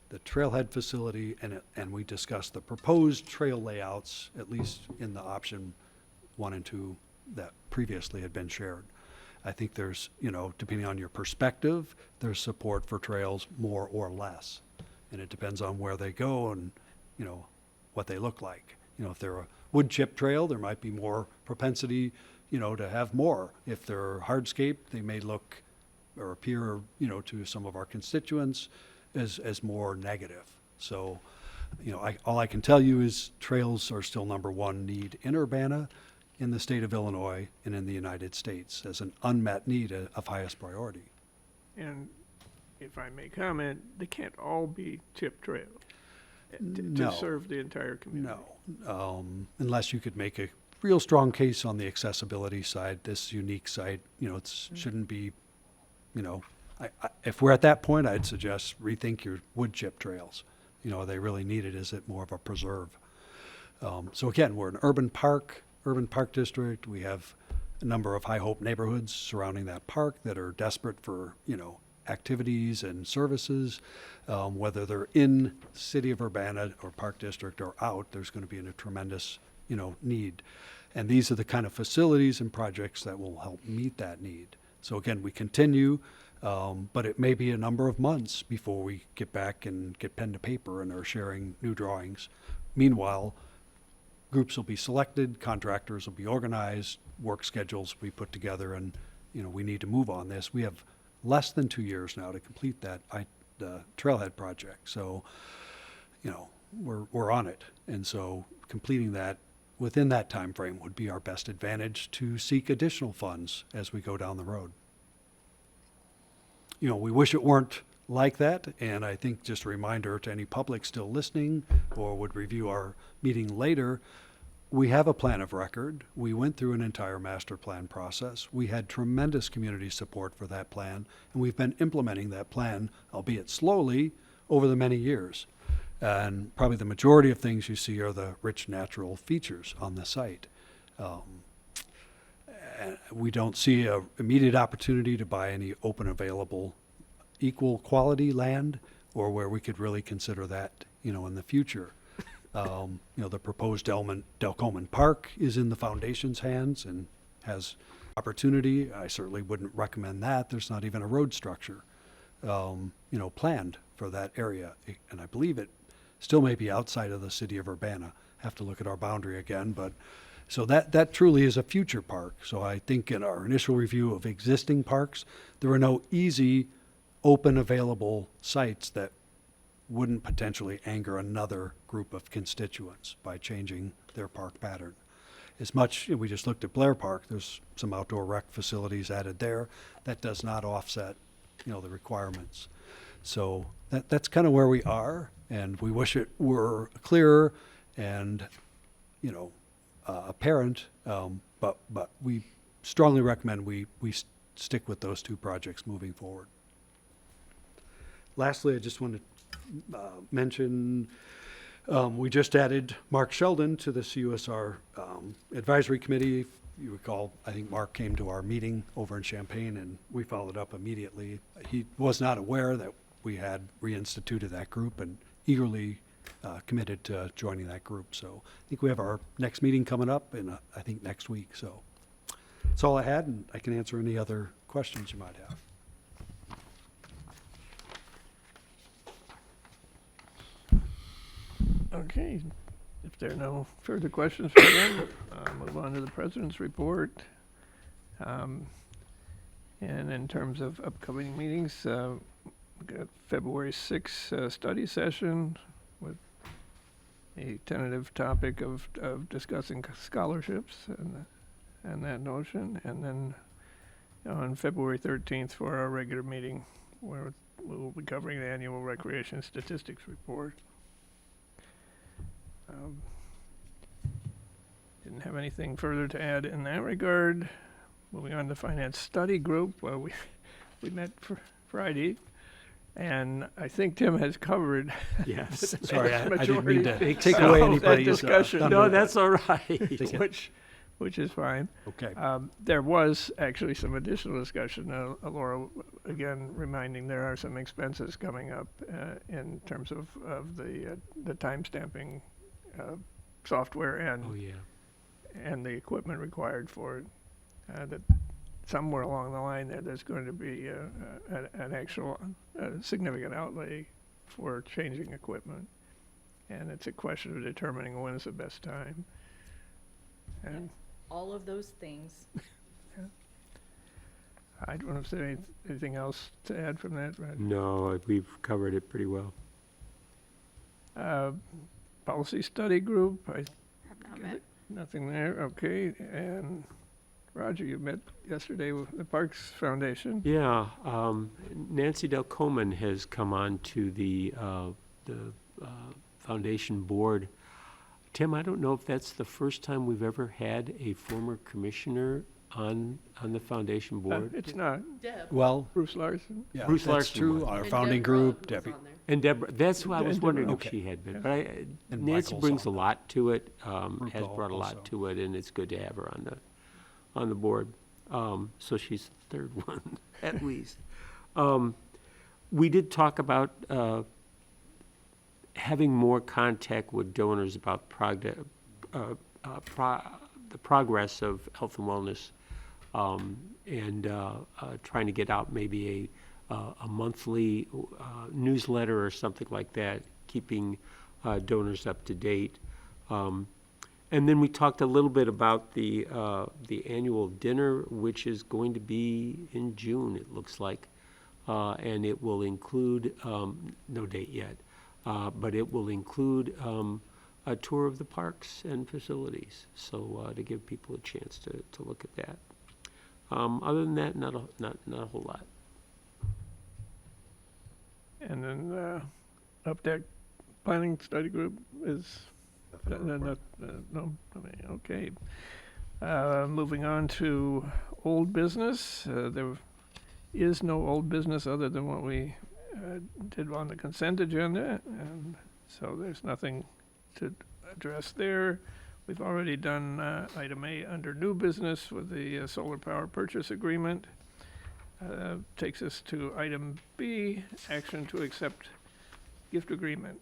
the trailhead facility, and we discussed the proposed trail layouts, at least in the option 1 and 2 that previously had been shared. I think there's, depending on your perspective, there's support for trails more or less. And it depends on where they go and, what they look like. If they're a wood chip trail, there might be more propensity, to have more. If they're hardscape, they may look or appear, to some of our constituents as more negative. So, all I can tell you is trails are still number one need in Urbana, in the state of Illinois, and in the United States as an unmet need of highest priority. And if I may comment, they can't all be chip trail to No. serve the entire community. No, unless you could make a real strong case on the accessibility side, this unique site, it shouldn't be, if we're at that point, I'd suggest rethink your wood chip trails. Are they really needed? Is it more of a preserve? So again, we're an urban park district. We have a number of high hope neighborhoods surrounding that park that are desperate for, activities and services. Whether they're in the city of Urbana or Park District or out, there's going to be a tremendous, need. And these are the kind of facilities and projects that will help meet that need. So again, we continue, but it may be a number of months before we get back and get pen to paper and are sharing new drawings. Meanwhile, groups will be selected, contractors will be organized, work schedules will be put together, and, we need to move on this. We have less than 2 years now to complete that trailhead project. So, we're on it. And so completing that within that time frame would be our best advantage to seek additional funds as we go down the road. We wish it weren't like that, and I think just a reminder to any public still listening or would review our meeting later, we have a plan of record. We went through an entire master plan process. We had tremendous community support for that plan, and we've been implementing that plan, albeit slowly, over the many years. And probably the majority of things you see are the rich natural features on the site. We don't see an immediate opportunity to buy any open available equal quality land or where we could really consider that, in the future. The proposed Delcomen Park is in the foundation's hands and has opportunity. I certainly wouldn't recommend that. There's not even a road structure, planned for that area. And I believe it still may be outside of the city of Urbana. Have to look at our boundary again, but so that truly is a future park. So I think in our initial review of existing parks, there are no easy, open, available sites that wouldn't potentially anger another group of constituents by changing their park pattern. As much, we just looked at Blair Park, there's some outdoor rec facilities added there. That does not offset, the requirements. So that's kind of where we are, and we wish it were clearer and, apparent, but we strongly recommend we stick with those two projects moving forward. Lastly, I just want to mention, we just added Mark Sheldon to the CUSR Advisory Committee. If you recall, I think Mark came to our meeting over in Champaign and we followed up immediately. He was not aware that we had reinstituted that group and eagerly committed to joining that group. So I think we have our next meeting coming up in, I think, next week. So that's all I had, and I can answer any other questions you might have. Okay, if there are no further questions for them, move on to the president's report. And in terms of upcoming meetings, we've got February 6th study session with a tentative topic of discussing scholarships and that notion. And then on February 13th for our regular meeting, where we'll be covering the annual recreation statistics report. Didn't have anything further to add in that regard. Moving on to finance study group, well, we met Friday, and I think Tim has covered. Yes. the Sorry, vast I didn't mean to majority take away of that anybody's discussion. thunder. No, that's all right. Which is fine. Okay. There was actually some additional discussion. Laura, again, reminding there are some expenses coming up in terms of the time stamping software and Oh, yeah. and the equipment required for it. That somewhere along the line there's going to be an actual significant outlay for changing equipment, and it's a question of determining when is the best time. And All of those things. I don't know if there's anything else to add from that, Rod. No, we've covered it pretty well. Policy study group, I, Have not met. nothing there, okay. And Roger, you met yesterday with the Parks Foundation. Yeah, Nancy Del Coman has come on to the foundation board. Tim, I don't know if that's the first time we've ever had a former commissioner on the foundation board. It's not Well, Bruce Larson. yeah, Bruce that's Larson true. was. Our And founding Deborah group, was Debbie. on there. And Deborah, that's why I was And wondering Deborah, if she had been, yeah. but And Nancy Michael's brings a on it. lot to it, Ruth has brought a lot also. to it, and it's good to have her on the board. So she's the third one, at least. We did talk about having more contact with donors about the progress of health and wellness, and trying to get out maybe a monthly newsletter or something like that, keeping donors up to date. And then we talked a little bit about the annual dinner, which is going to be in June, it looks like. And it will include, no date yet, but it will include a tour of the parks and facilities. So to give people a chance to look at that. Other than that, not a whole lot. And then UPDEC Planning Study Group is, no, okay. Moving on to old business. There is no old business other than what we did on the consent agenda, and so there's nothing to address there. We've already done item A under new business with the solar power purchase agreement. Takes us to item B, action to accept gift agreement.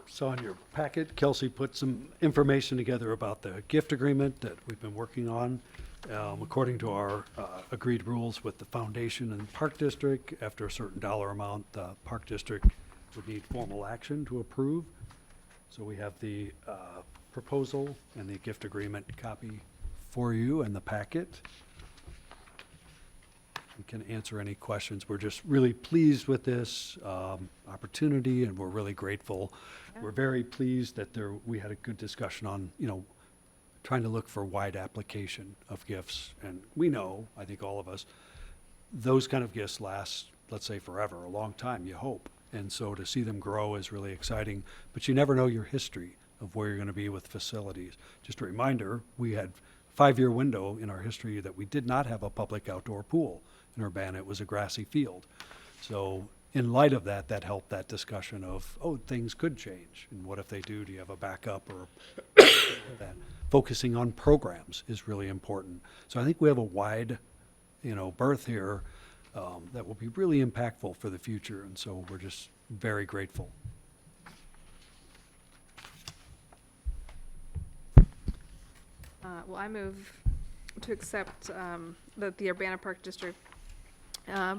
So in your packet, Kelsey put some information together about the gift agreement that we've been working on. According to our agreed rules with the foundation and park district, after a certain dollar amount, the park district would need formal action to approve. So we have the proposal and the gift agreement copy for you in the packet. We can answer any questions. We're just really pleased with this opportunity, and we're really grateful. We're very pleased that we had a good discussion on, trying to look for wide application of gifts. And we know, I think all of us, those kind of gifts last, let's say, forever, a long time, you hope. And so to see them grow is really exciting, but you never know your history of where you're going to be with facilities. Just a reminder, we had a 5-year window in our history that we did not have a public outdoor pool in Urbana. It was a grassy field. So in light of that, that helped that discussion of, things could change. And what if they do? Do you have a backup or that? Focusing on programs is really important. So I think we have a wide, berth here that will be really impactful for the future. And so we're just very grateful. Well, I move to accept that the Urbana Park District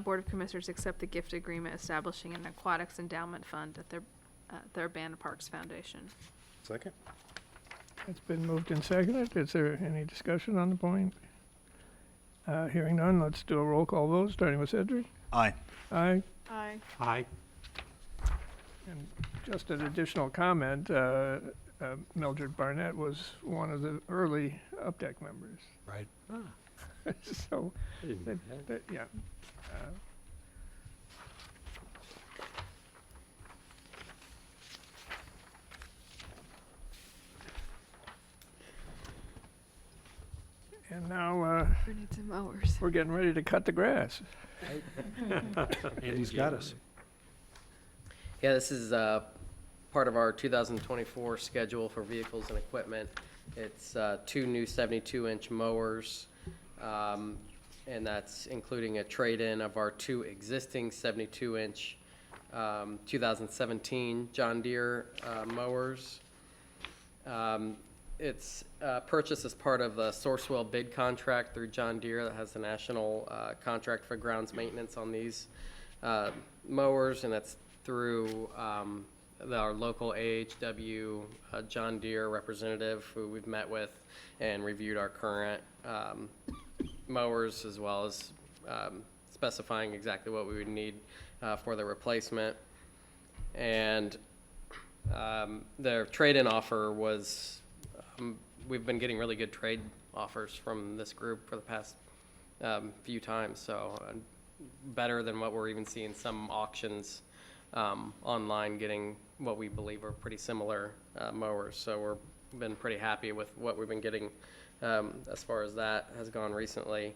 Board of Commissioners accept the gift agreement establishing an aquatics endowment fund at the Urbana Parks Foundation. Second? It's been moved and seconded. Is there any discussion on the point? Hearing none, let's do a roll call vote, starting with Cedric. Aye. Aye. Aye. Aye. And just an additional comment, Mildred Barnett was one of the early UPDEC members. Right. So, I didn't know that. yeah. And now, We need some mowers. we're getting ready to cut the grass. Andy's got us. Yeah, this is part of our 2024 schedule for vehicles and equipment. It's 2 new 72-inch mowers, and that's including a trade-in of our 2 existing 72-inch 2017 John Deere mowers. It's purchased as part of the Sourcewell bid contract through John Deere that has the national contract for grounds maintenance on these mowers, and that's through our local AHW John Deere representative who we've met with and reviewed our current mowers, as well as specifying exactly what we would need for the replacement. And their trade-in offer was, we've been getting really good trade offers from this group for the past few times, so better than what we're even seeing some auctions online, getting what we believe are pretty similar mowers. So we've been pretty happy with what we've been getting as far as that has gone recently.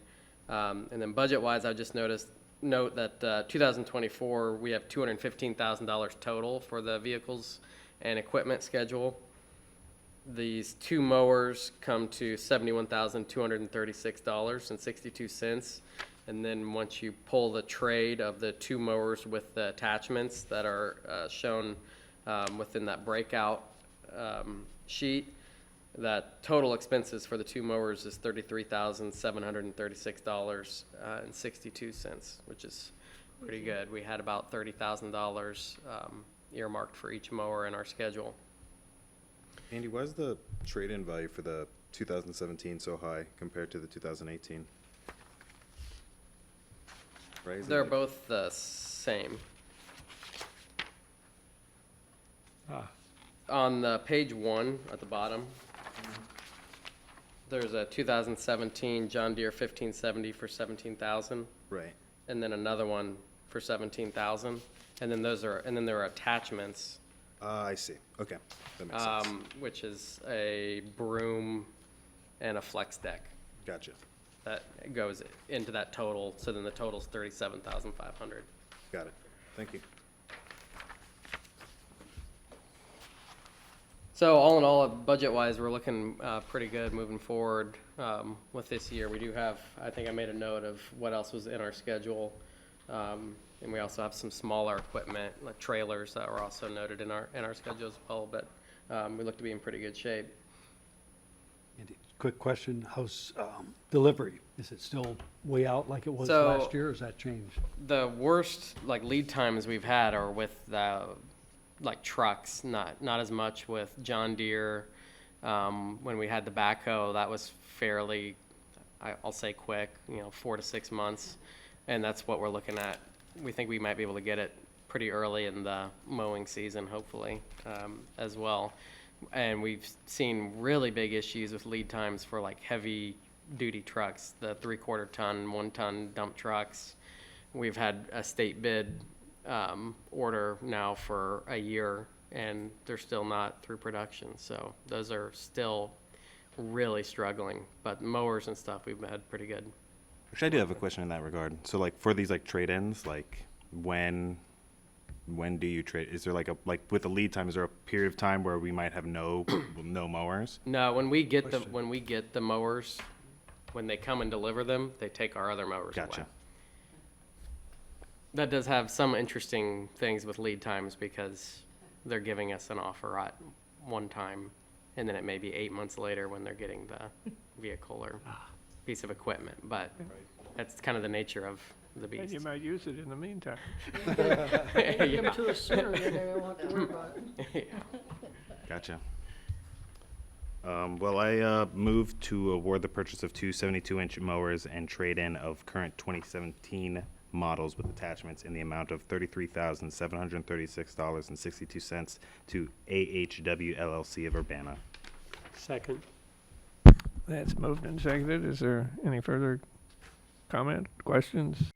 And then budget-wise, I just note that 2024, we have $215,000 total for the vehicles and equipment schedule. These two mowers come to $71,236.62. And then once you pull the trade of the two mowers with the attachments that are shown within that breakout sheet, that total expenses for the two mowers is $33,736.62, which is pretty good. We had about $30,000 earmarked for each mower in our schedule. Andy, why is the trade-in value for the 2017 so high compared to the 2018? Right? Is it They're like- both the same. On the page 1 at the bottom, there's a 2017 John Deere 1570 for $17,000, Right. and then another one for $17,000, and then there are attachments, I see. Okay. That makes sense. which is a broom and a flex deck. Gotcha. That goes into that total, so then the total's $37,500. Got it. Thank you. So all in all, budget-wise, we're looking pretty good moving forward with this year. We do have, I think I made a note of what else was in our schedule. And we also have some smaller equipment, like trailers, that were also noted in our schedule as well. But we look to be in pretty good shape. Andy, quick question, how's delivery? Is it still way out like it was So- last year, or has that changed? The worst, like, lead times we've had are with like trucks, not as much with John Deere. When we had the backhoe, that was fairly, I'll say quick, 4 to 6 months. And that's what we're looking at. We think we might be able to get it pretty early in the mowing season, hopefully, as well. And we've seen really big issues with lead times for like heavy duty trucks, the 3/4 ton, 1 ton dump trucks. We've had a state bid order now for a year, and they're still not through production. So those are still really struggling. But mowers and stuff, we've had pretty good. Actually, I do have a question in that regard. So, like, for these like trade-ins, like, when do you trade? Is there like with the lead time? Is there a period of time where we might have no mowers? No, when we get the mowers, when they come and deliver them, they take our other mowers away. Gotcha. That does have some interesting things with lead times because they're giving us an offer at one time, and then it may be 8 months later when they're getting the vehicle or piece of equipment. But that's kind of the nature of the And beast. you might use it in the meantime. Get them to us sooner, then they won't have to worry about it. Gotcha. Well, I move to award the purchase of two 72-inch mowers and trade-in of current 2017 models with attachments in the amount of $33,736.62 to AHW LLC of Urbana. Second. That's moved and seconded. Is there any further comment, questions?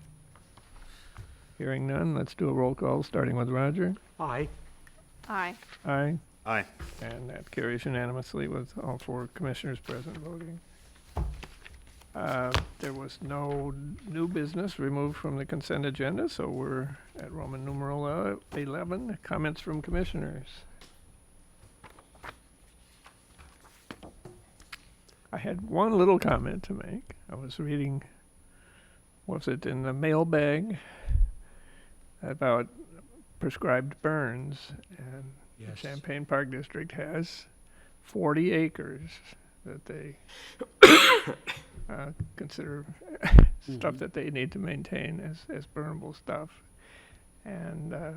Hearing none, let's do a roll call, starting with Roger. Aye. Aye. Aye. Aye. And that carries unanimously with all 4 commissioners present voting. There was no new business removed from the consent agenda, so we're at Roman numeral 11, comments from commissioners. I had one little comment to make. I was reading, was it in the mailbag, about prescribed burns, and the Yes. Champaign Park District has 40 acres that they consider stuff that they need to maintain as burnable stuff. And I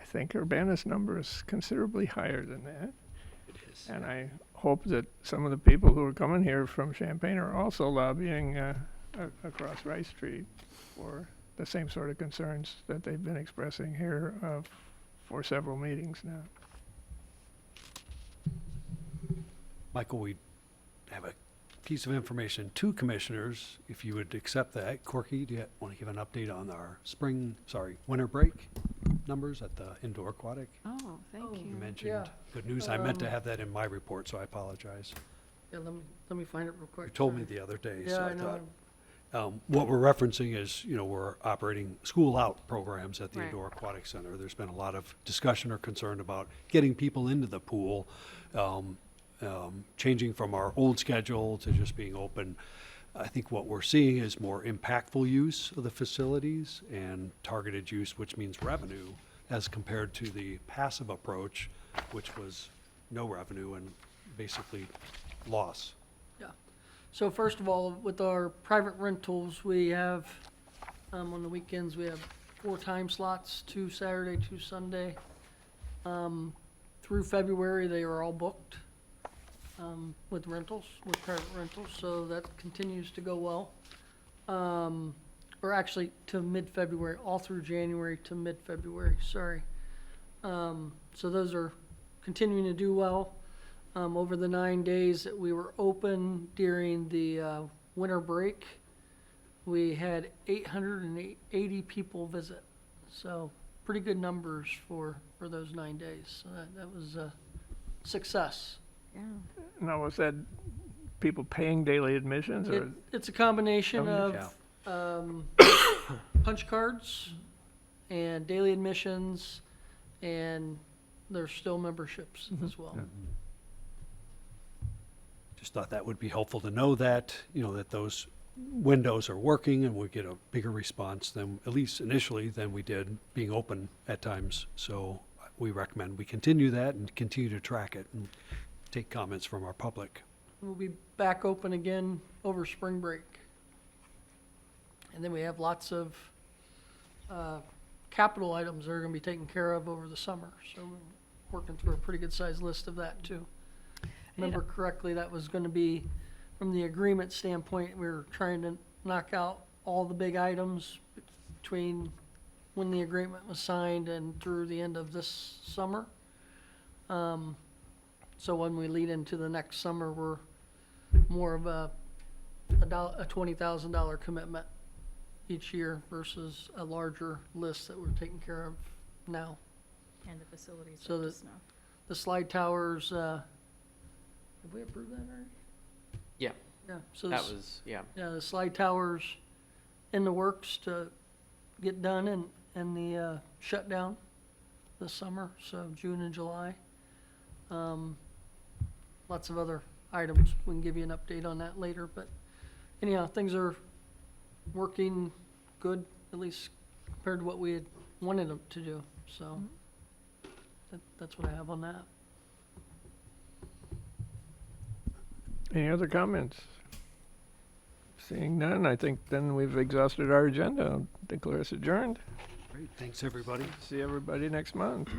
think Urbana's number is considerably higher than that. It is. And I hope that some of the people who are coming here from Champaign are also lobbying across Rice Street for the same sort of concerns that they've been expressing here for several meetings now. Michael, we have a piece of information to commissioners, if you would accept that. Corky, do you want to give an update on our winter break numbers at the indoor aquatic? Oh, thank Oh. you. You mentioned Yeah. good news. I meant to have that in my report, so I apologize. Yeah, let me find it real quick. You told me sorry. the other day, Yeah, so I I know. thought. What we're referencing is, we're operating school-out programs at the Right. Indoor Aquatic Center. There's been a lot of discussion or concern about getting people into the pool, changing from our old schedule to just being open. I think what we're seeing is more impactful use of the facilities and targeted use, which means revenue, as compared to the passive approach, which was no revenue and basically loss. Yeah. So first of all, with our private rentals, we have, on the weekends, we have 4 time slots, 2 Saturday, 2 Sunday. Through February, they are all booked, with rentals, with private rentals, so that continues to go well. Or actually to mid-February, all through January to mid-February, sorry. So those are continuing to do well. Over the 9 days that we were open during the winter break, we had 880 people visit. So pretty good numbers for those 9 days. So that was a success. Yeah. Now, was that people paying daily admissions or? It's a combination Oh, of punch cards and daily admissions, and there's still memberships as well. Just thought that would be helpful to know that, that those windows are working and we get a bigger response than, at least initially, than we did being open at times. So we recommend we continue that and continue to track it and take comments from our public. We'll be back open again over spring break. And then we have lots of capital items that are going to be taken care of over the summer. So we're working through a pretty good sized list of that too. Remember correctly, that was going to be, from the agreement standpoint, we were trying to knock out all the big items between when the agreement was signed and through the end of this summer. So when we lead into the next summer, we're more of a $20,000 commitment each year versus a larger list that we're taking care of now. And the facilities So up to the- snuff. The slide towers, have we approved that already? Yeah, Yeah, so that this- was, yeah. yeah, the slide towers in the works to get done and the shutdown this summer, so June and July. Lots of other items. We can give you an update on that later, but anyhow, things are working good, at least compared to what we had wanted them to do, so that's what I have on that. Any other comments? Seeing none, I think then we've exhausted our agenda. I'll declare us adjourned. Great, thanks, everybody. See everybody next month.